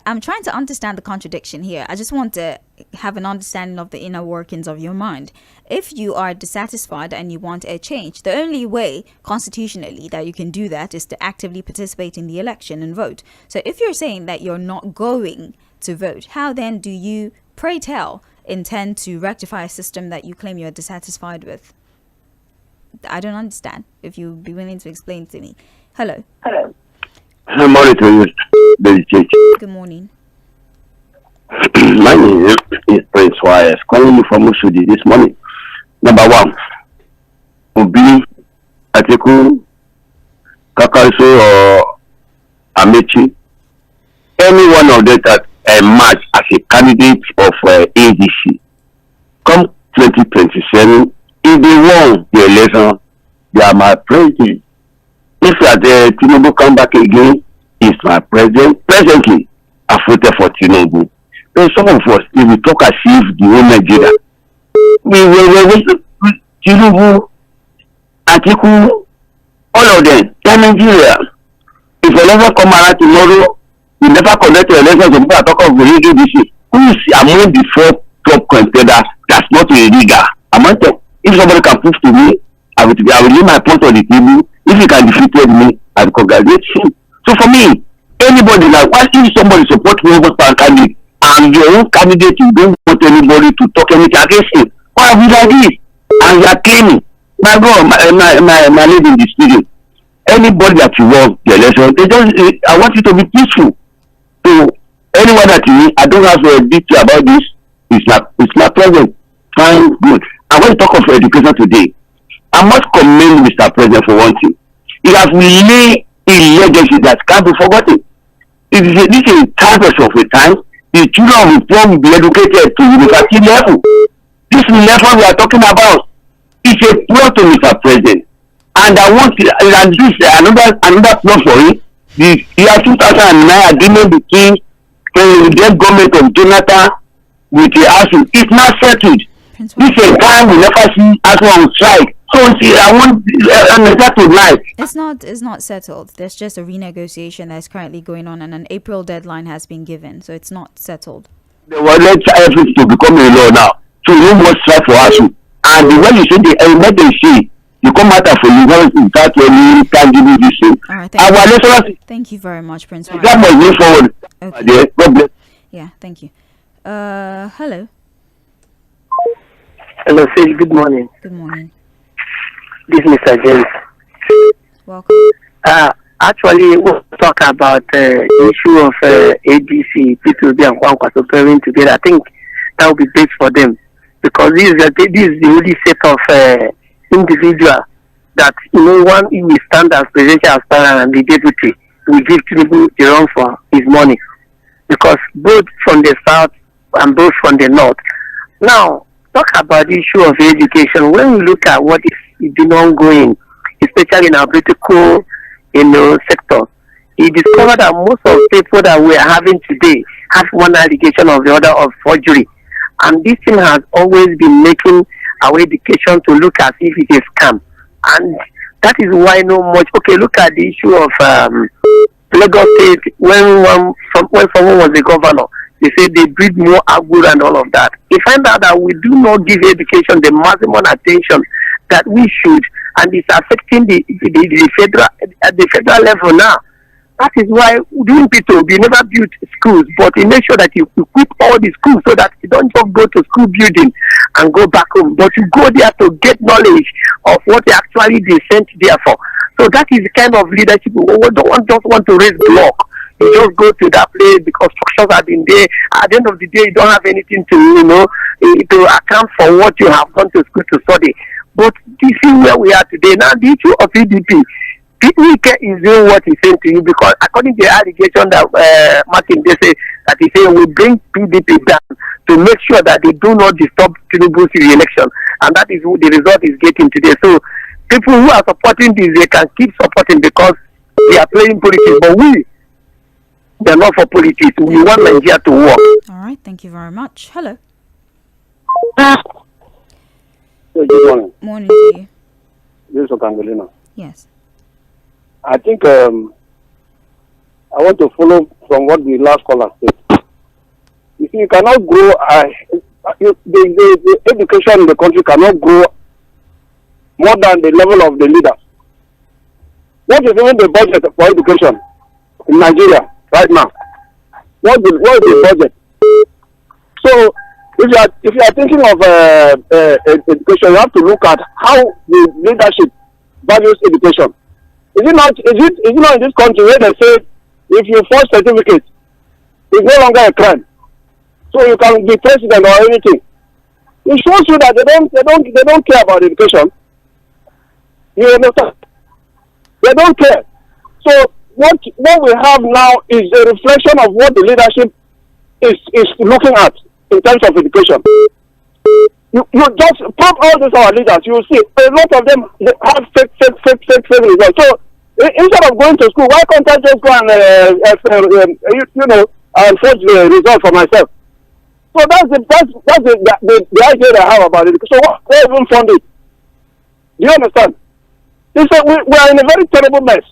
I'm trying to understand the contradiction here. I just want to have an understanding of the inner workings of your mind. If you are dissatisfied and you want a change, the only way constitutionally that you can do that is to actively participate in the election and vote. So if you're saying that you're not going to vote, how then do you, pray tell, intend to rectify a system that you claim you're dissatisfied with? I don't understand. If you'd be willing to explain to me. Hello. Good morning to you, Lady Church. Good morning. My name is Prince Y.S. calling you from Oshodi this morning. Number one, Obi, Atiku, Kakaso or Amechi, any one of them that emerge as a candidate of ADC, come 2027, if they won the election, they are my president. If Tinubu come back again, he's my president. Presently, I voted for Tinubu. So some of us, if we talk as if the whole Nigeria, we Tinubu, Atiku, all of them, they're Nigeria. If election come around tomorrow, we never conduct the election, so people are talking of illegal issue. Who is among the 4 top contenders that's not illegal? Among them, if somebody can prove to me, I will leave my point on the table. If you can defeat me, I will congratulate him. So for me, anybody like, why if somebody support me over a candidate and your own candidate, you don't want anybody to talk anything against him? Why are we like this? And you are claiming, my God, my lady in the studio, anybody that you want the election, I want you to be peaceful. So anyone that you need, I don't have a detail about this. It's not present. Fine, good. I want to talk of education today. I must commend Mr. President for one thing. He has laid a legacy that can't be forgotten. This is a time of a time. The children of the poor will be educated to university level. This level we are talking about is a plot to Mr. President. And I want to, and this another plot for him. The year 2009 agreement between the government of Jonathan with the ASU is not settled. This is a time we never see ASU on strike. So I want to lie. It's not settled. There's just a renegotiation that's currently going on, and an April deadline has been given, so it's not settled. They will let everything to become a law now. So no more strike for us. And the way you say the emergency, you come out for you without any tangible this thing. All right, thank you very much, Prince. That must move forward. Okay. God bless. Yeah, thank you. Hello. Hello, Sage. Good morning. Good morning. This is Mr. James. Welcome. Actually, we'll talk about the issue of ADC, P2B and Kwankwaso pairing together. I think that would be great for them, because this is the only set of individual that, one will stand as presidential aspirant and the deputy will give Tinubu the run for his money, because both from the south and both from the north. Now, talk about the issue of education. When we look at what is been ongoing, especially in our political, sector, he discovered that most of the people that we are having today have one allegation or the other of forgery, and this thing has always been making our education to look as if it is scam, and that is why look at the issue of Lagos State. When someone was the governor, they say they breed more agud and all of that. We find out that we do not give education the maximum attention that we should, and it's affecting the federal at the federal level now. That is why doing P2, we never built schools, but we make sure that you equip all the schools so that you don't just go to school building and go back home, but you go there to get knowledge of what actually they sent there for. So that is the kind of leadership we don't just want to raise block. You just go to that place because structures have been there. At the end of the day, you don't have anything to account for what you have gone to school to study. But this is where we are today. Now, the issue of PDP, PDP is doing what he's saying to you, because according to the allegation that Martin, they say that he said we bring PDP down. to make sure that they do not disturb Tinubu's re-election. And that is what the result is getting today. So people who are supporting this, they can keep supporting because they are playing politics. But they are not for politics. We want Nigeria to work. All right, thank you very much. Hello. Good morning. Morning to you. This is Okangolina. Yes. I think I want to follow from what the last caller said. You see, you cannot grow, the education in the country cannot grow more than the level of the leaders. What is even the budget for education in Nigeria right now? What is the budget? So, if you are thinking of education, you have to look at how the leadership values education. Is it not in this country where they say if you forge certificate, it's no longer a crime, so you can be president or anything? It shows you that they don't care about education. You understand? They don't care. So what we have now is a reflection of what the leadership is looking at in terms of education. You just pop all these our leaders, you will see a lot of them have fake results. So instead of going to school, why can't I just go and and forge the result for myself? So that's the idea I have about it. So why even fund it? Do you understand? They say we are in a very terrible mess.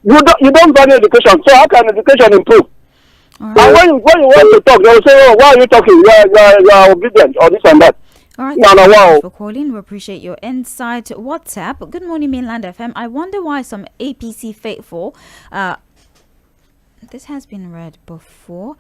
You don't value education, so how can education improve? Right. And when you want to talk, they will say, "Oh, why are you talking? You are obedient or this and that." All right, wow. Thank you for calling. We appreciate your insight. WhatsApp. Good morning, Mainland FM. I wonder why some APC faithful. This has been read before.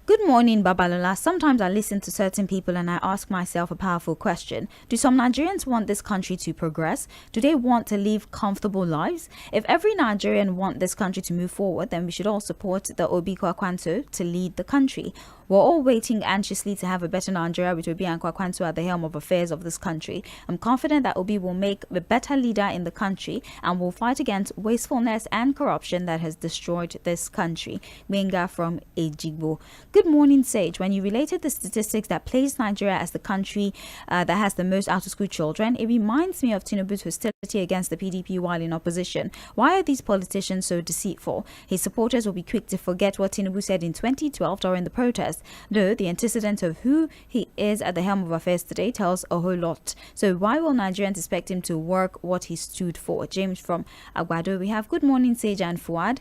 Good morning, Babalola. Sometimes I listen to certain people and I ask myself a powerful question. Do some Nigerians want this country to progress? Do they want to live comfortable lives? If every Nigerian wants this country to move forward, then we should all support the Obi Kwakwanto to lead the country. We're all waiting anxiously to have a better Nigeria with Obi and Kwakwanto at the helm of affairs of this country. I'm confident that Obi will make a better leader in the country and will fight against wastefulness and corruption that has destroyed this country. Wenga from Ejigbo. Good morning, Sage. When you related the statistics that place Nigeria as the country that has the most out-of-school children, it reminds me of Tinubu's hostility against the PDP while in opposition. Why are these politicians so deceitful? His supporters will be quick to forget what Tinubu said in 2012 during the protest, though the antecedent of who he is at the helm of affairs today tells a whole lot. So why will Nigerians expect him to work what he stood for? James from Aguado. We have good morning, Sage and Fuad.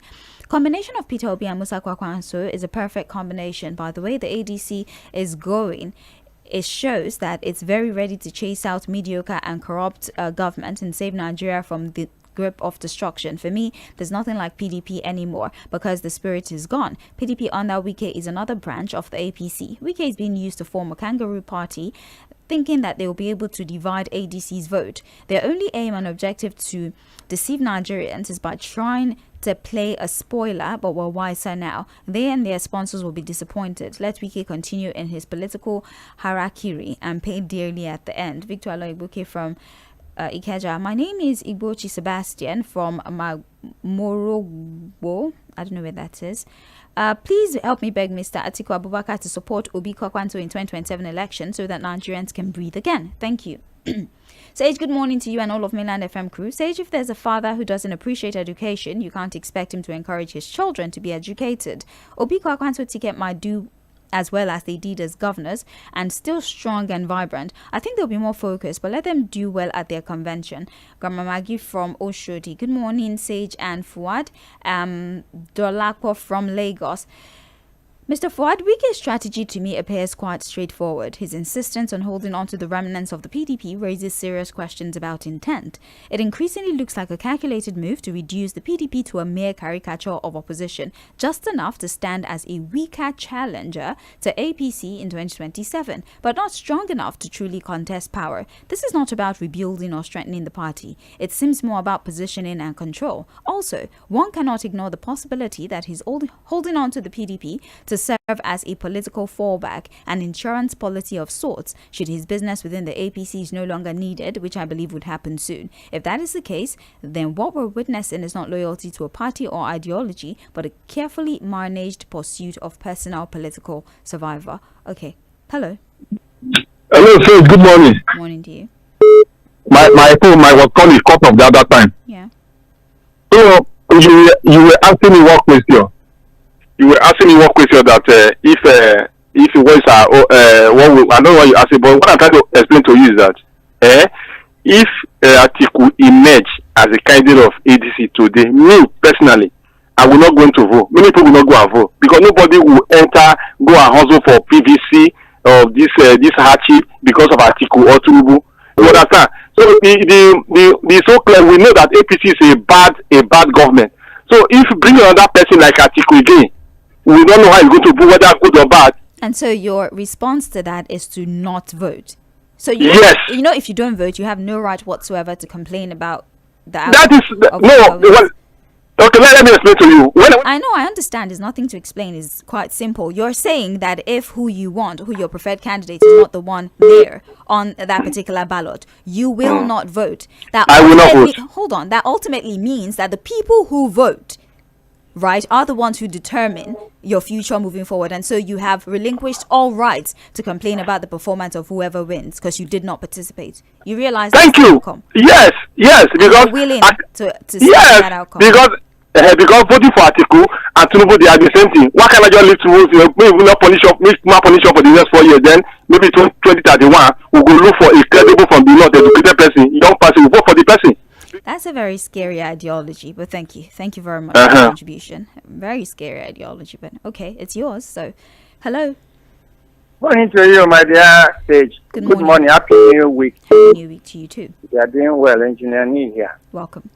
Combination of Peter Obi and Musa Kwakwanso is a perfect combination. By the way the ADC is going, it shows that it's very ready to chase out mediocre and corrupt government and save Nigeria from the grip of destruction. For me, there's nothing like PDP anymore because the spirit is gone. PDP under Wike is another branch of the APC. Wike is being used to form a kangaroo party, thinking that they will be able to divide ADC's vote. Their only aim and objective to deceive Nigerians is by trying to play a spoiler, but we're wiser now. They and their sponsors will be disappointed. Let Wike continue in his political harakiri and pay dearly at the end. Victor Aloibuke from Ikeja. My name is Igbochi Sebastian from Morobo. I don't know where that is. Please help me beg Mr. Atiku Abubakar to support Obi Kwakwanto in 2027 election so that Nigerians can breathe again. Thank you. Sage, good morning to you and all of Mainland FM crew. Sage, if there's a father who doesn't appreciate education, you can't expect him to encourage his children to be educated. Obi Kwakwanto ticket might do as well as they did as governors and still strong and vibrant. I think they'll be more focused, but let them do well at their convention. Grandma Maggie from Oshodi. Good morning, Sage and Fuad. Dolapo from Lagos. Mr. Fuad, Wike's strategy to me appears quite straightforward. His insistence on holding on to the remnants of the PDP raises serious questions about intent. It increasingly looks like a calculated move to reduce the PDP to a mere caricature of opposition, just enough to stand as a weaker challenger to APC in 2027, but not strong enough to truly contest power. This is not about rebuilding or strengthening the party. It seems more about positioning and control. Also, one cannot ignore the possibility that he's holding on to the PDP to serve as a political fallback, an insurance policy of sorts, should his business within the APC is no longer needed, which I believe would happen soon. If that is the case, then what we're witnessing is not loyalty to a party or ideology, but a carefully managed pursuit of personal political survival. Okay, Hello. Hello, sir. Good morning. Morning to you. My phone, my call is cut off the other time. Yeah. So you were asking me what question? You were asking me what question that if voice are I don't know what you asked, but what I'm trying to explain to you is that if Atiku emerge as a candidate of ADC today, me personally, I will not go into vote. Many people will not go and vote because nobody will go and hustle for PVC of this hardship because of Atiku or Tinubu. You understand? So the so clear, we know that APC is a bad government. So if you bring another person like Atiku again, we don't know how it's going to be, whether good or bad. And so your response to that is to not vote. So yes, if you don't vote, you have no right whatsoever to complain about the outcome. That is okay, let me explain to you. I know, I understand. There's nothing to explain. It's quite simple. You're saying that if who your preferred candidate is not the one there on that particular ballot, you will not vote. I will not vote. Hold on. That ultimately means that the people who vote, right, are the ones who determine your future moving forward. And so you have relinquished all rights to complain about the performance of whoever wins because you did not participate. You realize Thank you. Outcome. Yes, because you're willing to see yes, that outcome. Because voting for Atiku and Tinubu, they are the same thing. Why can't I just leave Tinubu? Maybe we'll not punish up for the next 4 years. Then maybe 2031 we'll go look for a credible from the north educated person, young person, we vote for the person. That's a very scary ideology, but thank you very much for your contribution. Very scary ideology, but okay, it's yours. So, hello. Morning to you, my dear Sage. Good morning. Happy New Week. Happy New Week to you too. You are doing well, Engineer Nee here. Welcome.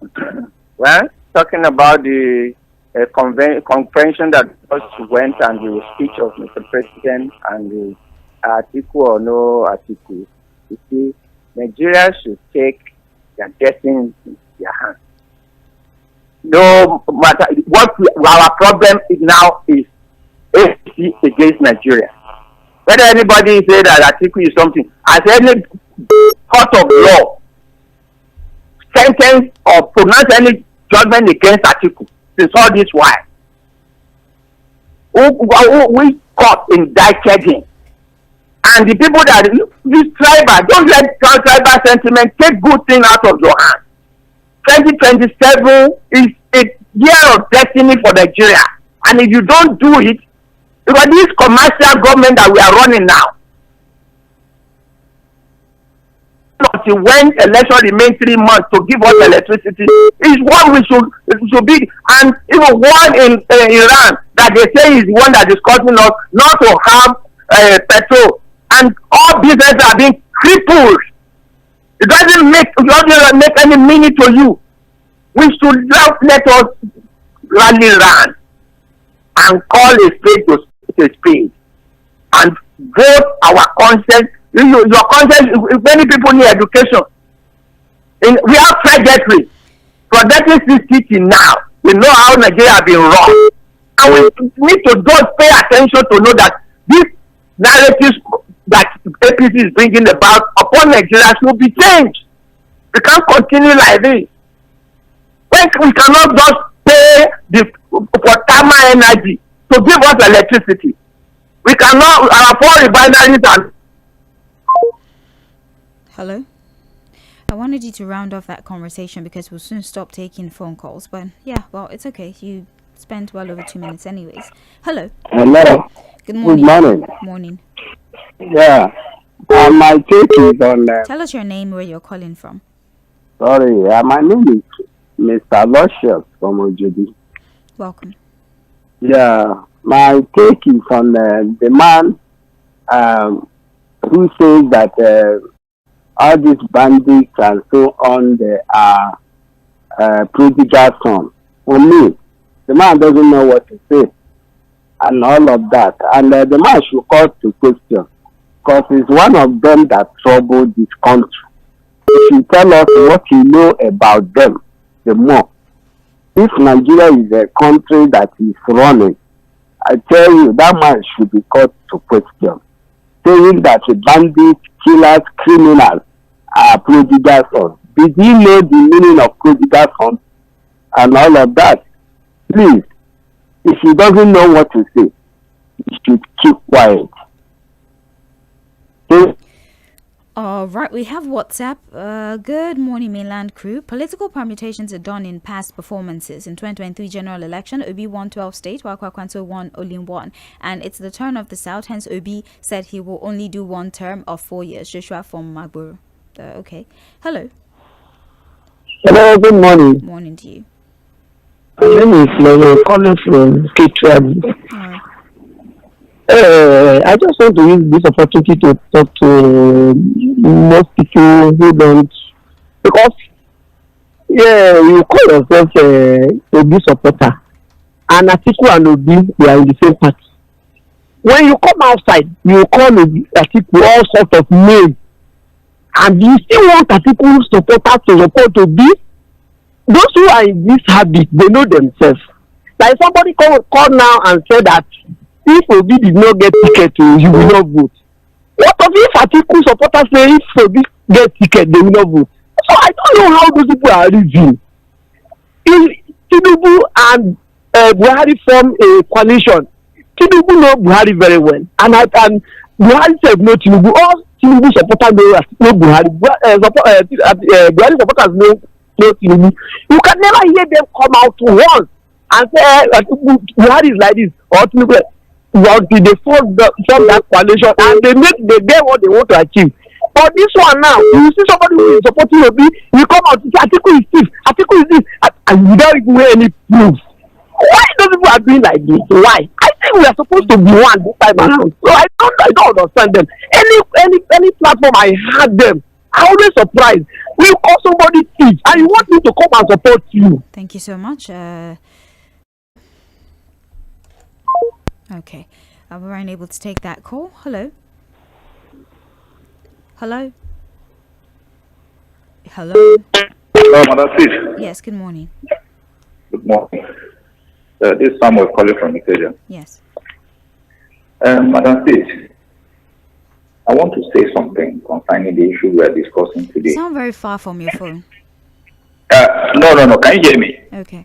Well, talking about the convention that just went and the speech of Mr. President and the Atiku or no Atiku, you see, Nigeria should take their destiny in their hands. No matter what our problem is now is APC against Nigeria. Whether anybody say that Atiku is something, as any court of law sentence or pronounce any judgment against Atiku since all this while, we caught indicted him. And the people that this tribal, don't let tribal sentiment take good thing out of your hand. 2027 is a year of destiny for Nigeria. And if you don't do it, because this commercial government that we are running now, until when election remains 3 months to give us electricity, is what we should be. And even one in Iran that they say is the one that is causing us not to have petrol. And all businesses are being crippled. It doesn't make any meaning to you. We should not let us rally around and call a spade to a spade and vote our conscience. Your conscience, many people need education. We have trajectory. From 1960 now, we know how Nigeria has been run. And we need to just pay attention to know that these narratives that APC is bringing about upon Nigeria should be changed. We can't continue like this. We cannot just pay for thermal energy to give us electricity. We cannot, our 4 refineries and... Hello? I wanted you to round off that conversation because we'll soon stop taking phone calls. But yeah, well, it's okay. You spent well over 2 minutes anyways. Hello? Hello? Good morning. Good morning. Morning. Yeah. My take is on... Tell us your name, where you're calling from. Sorry, my name is Mr. Luscious from OJD. Welcome. Yeah, my take is on the man who says that all these bandits and so on, they are prodigal son. For me, the man doesn't know what to say and all of that. And the man should call to question because he's one of them that troubled this country. He should tell us what you know about them, the more. If Nigeria is a country that is running, I tell you, that man should be called to question. Saying that the bandits, killers, criminals are prodigal sons. Did he know the meaning of prodigal sons and all of that? Please, if he doesn't know what to say, he should keep quiet. All right, we have WhatsApp. Good morning, mainland crew. Political permutations are done in past performances. In 2023 general election, Obi won 12 states, while Kwakwanso won only 1. And it's the turn of the South. Hence, Obi said he will only do 1 term of 4 years. Joshua from Magboro. Okay. Hello. Hello, good morning. Morning to you. My name is Lolo, calling from K12. I just want to use this opportunity to talk to most people who don't, because you call yourself Obi supporter, and Atiku and Obi, they are in the same party. When you come outside, you call Atiku all sorts of names, and you still want Atiku supporters to support Obi. Those who are in this habit, they know themselves. Like somebody call now and say that if Obi did not get ticket, you will not vote. What of if Atiku supporters say if Obi get ticket, they will not vote? So I don't know how those people are reasoning. If Tinubu and Buhari form a coalition, Tinubu know Buhari very well, and Buhari said no Tinubu. All Tinubu supporters know Buhari. Buhari supporters know Tinubu. You can never hear them come out once and say Buhari is like this or Tinubu. They form that coalition and they get what they want to achieve. But this one now, you see somebody who is supporting Obi, you come out and say Atiku is this, Atiku is this, and without even any proof. Why those people are doing like this? Why? I think we are supposed to be one this time around. So I don't understand them. Any platform I had them, I always surprised. You call somebody thief and you want me to come and support you. Thank you so much. Okay, we weren't able to take that call. Hello. Hello. Hello. Hello, Madam Sid. Yes. Good morning. Good morning. This is Samuel calling from Ikeja. Yes. Madam Sid, I want to say something concerning the issue we are discussing today. You sound very far from your phone. No. Can you hear me? Okay.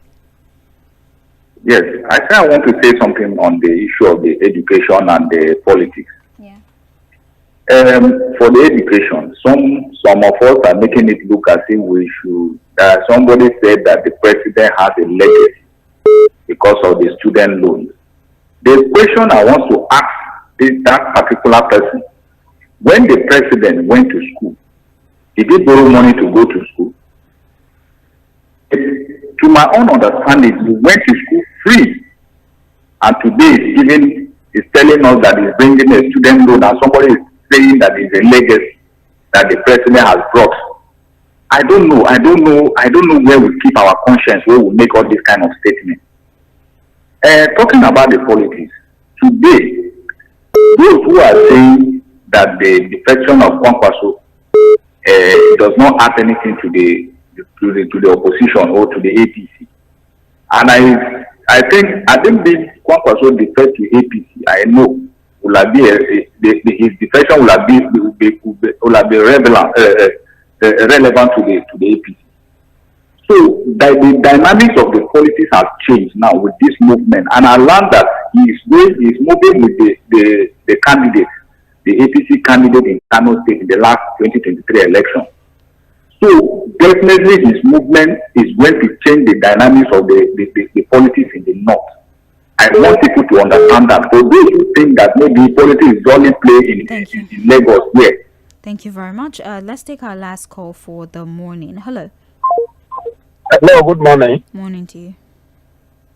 Yes, I say I want to say something on the issue of the education and the politics. Yeah. For the education, some of us are making it look as if we should. Somebody said that the president has a legacy because of the student loans. The question I want to ask is that particular person: when the president went to school, did he borrow money to go to school? To my own understanding, he went to school free, and today is telling us that he's bringing a student loan, and somebody is saying that it's a legacy that the president has brought. I don't know where we keep our conscience, where we make all this kind of statement. Talking about the politics today, those who are saying that the defection of Kwakwanso does not add anything to the opposition or to the APC, and I think the Kwakwanso defect to APC, I know will have be his defection will have be relevant to the APC. So the dynamics of the politics has changed now with this movement, and I learned that he is moving with the candidate, the APC candidate in Kano State in the last 2023 election. So definitely his movement is going to change the dynamics of the politics in the north. I want people to understand that. For those who think that maybe politics is only played in Lagos, yeah. Thank you very much. Let's take our last call for the morning. Hello. Hello, good morning. Morning to you.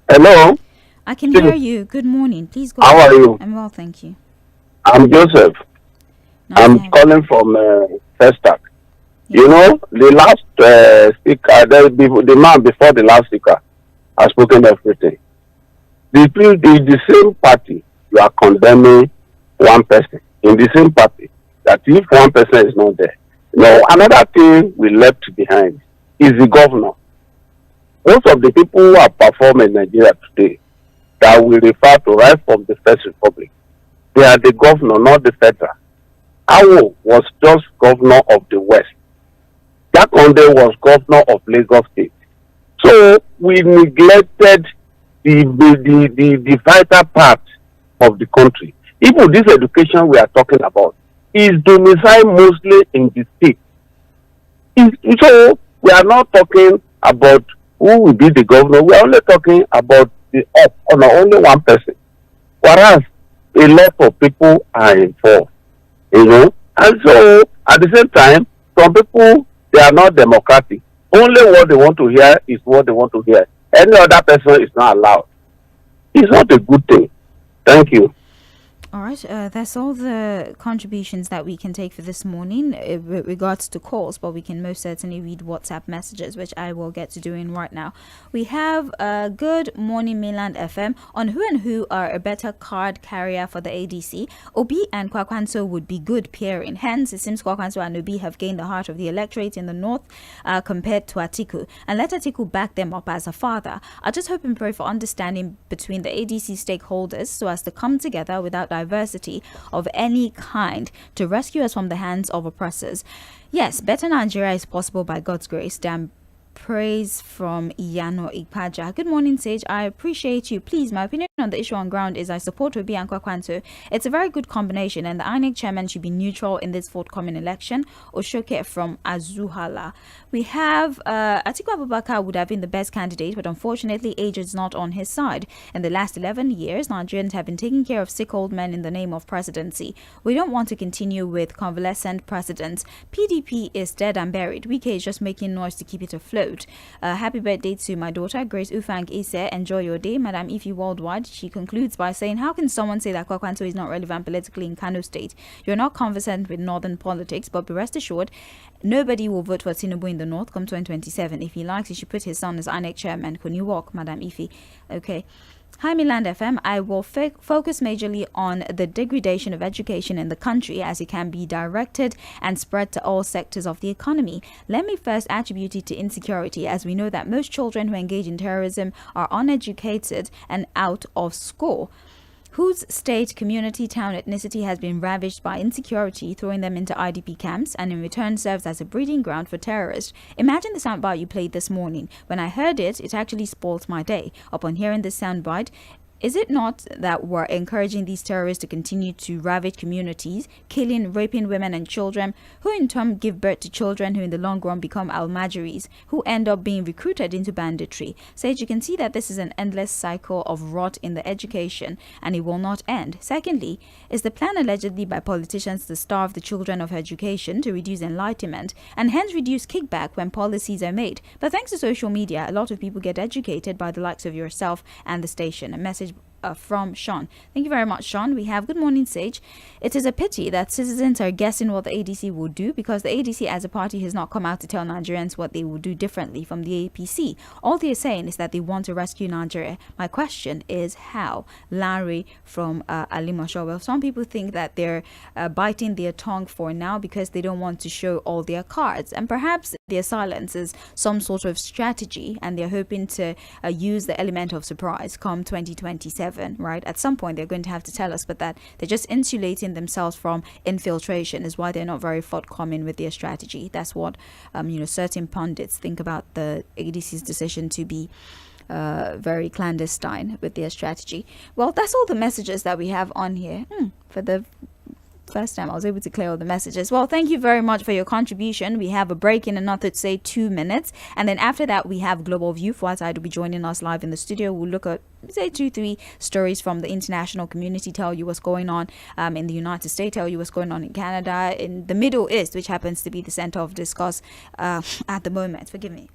Hello. I can hear you. Good morning. Please go. How are you? I'm well, thank you. I'm Joseph. I'm calling from Festac. You know, the last speaker, the man before the last speaker has spoken everything. The same party, you are condemning one person in the same party. That if one person is not there, another thing we left behind is the governor. Most of the people who are performing in Nigeria today that we refer to right from the First Republic, they are the governor, not the federal. Awo was just governor of the West. Jakonde was governor of Lagos State. So we neglected the vital part of the country. Even this education we are talking about, is domiciled mostly in the state. So we are not talking about who will be the governor. We are only talking about the up on only one person. Whereas a lot of people are involved, And so at the same time, some people, they are not democratic. Only what they want to hear is what they want to hear. Any other person is not allowed. It's not a good thing. Thank you. All right, that's all the contributions that we can take for this morning with regards to calls, but we can most certainly read WhatsApp messages, which I will get to doing right now. We have Good Morning Mainland FM on who are a better card carrier for the ADC. Obi and Kwakwanso would be good pairing. Hence, it seems Kwakwanso and Obi have gained the heart of the electorate in the north compared to Atiku. And let Atiku back them up as a father. I just hope and pray for understanding between the ADC stakeholders so as to come together without diversity of any kind to rescue us from the hands of oppressors. Yes, better Nigeria is possible by God's grace. Damn praise from Iyano Ikpaja. Good morning, Sage. I appreciate you. Please, my opinion on the issue on ground is I support Obi and Kwakwanso. It's a very good combination, and the INEC chairman should be neutral in this forthcoming election. Oshoke from Azuhala. We have Atiku Abubakar would have been the best candidate, but unfortunately, age is not on his side. In the last 11 years, Nigerians have been taking care of sick old men in the name of presidency. We don't want to continue with convalescent presidents. PDP is dead and buried. Wike is just making noise to keep it afloat. Happy birthday to my daughter, Grace Ufang Ise. Enjoy your day, Madam Ify Worldwide. She concludes by saying, how can someone say that Kwakwanso is not relevant politically in Kano State? You're not conversant with northern politics, but be rest assured, nobody will vote for Tinubu in the north come 2027. If he likes, he should put his son as INEC chairman. Can you walk, Madam Ify? Okay. Hi, Mainland FM. I will focus majorly on the degradation of education in the country as it can be directed and spread to all sectors of the economy. Let me first attribute it to insecurity, as we know that most children who engage in terrorism are uneducated and out of school. Whose state, community, town, ethnicity has been ravaged by insecurity, throwing them into IDP camps, and in return serves as a breeding ground for terrorists. Imagine the soundbite you played this morning. When I heard it, it actually spoiled my day. Upon hearing this soundbite, is it not that we're encouraging these terrorists to continue to ravage communities, killing, raping women and children, who in turn give birth to children who in the long run become almajiris, who end up being recruited into banditry? Sage, you can see that this is an endless cycle of rot in the education, and it will not end. Secondly, is the plan allegedly by politicians to starve the children of education to reduce enlightenment, and hence reduce kickback when policies are made? But thanks to social media, a lot of people get educated by the likes of yourself and the station. A message from Sean. Thank you very much, Sean. We have Good Morning Sage. It is a pity that citizens are guessing what the ADC will do, because the ADC as a party has not come out to tell Nigerians what they will do differently from the APC. All they are saying is that they want to rescue Nigeria. My question is how? Larry from Alimosho. Well, some people think that they're biting their tongue for now because they don't want to show all their cards, and perhaps their silence is some sort of strategy, and they're hoping to use the element of surprise come 2027. Right, at some point they're going to have to tell us, but that they're just insulating themselves from infiltration is why they're not very forthcoming with their strategy. That's what certain pundits think about the ADC's decision to be very clandestine with their strategy. Well, that's all the messages that we have on here. For the first time I was able to clear all the messages. Well, thank you very much for your contribution. We have a break in another, say, 2 minutes, and then after that we have Global View. Fuad will be joining us live in the studio. We'll look at, say, 2-3 stories from the international community, tell you what's going on in the United States, tell you what's going on in Canada, in the Middle East, which happens to be the center of discourse at the moment. Forgive me.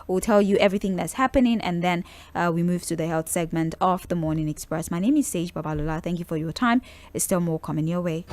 We'll tell you everything that's happening, and then we move to the health segment of the Morning Express. My name is Sage Babalola. Thank you for your time. It's still more coming your way.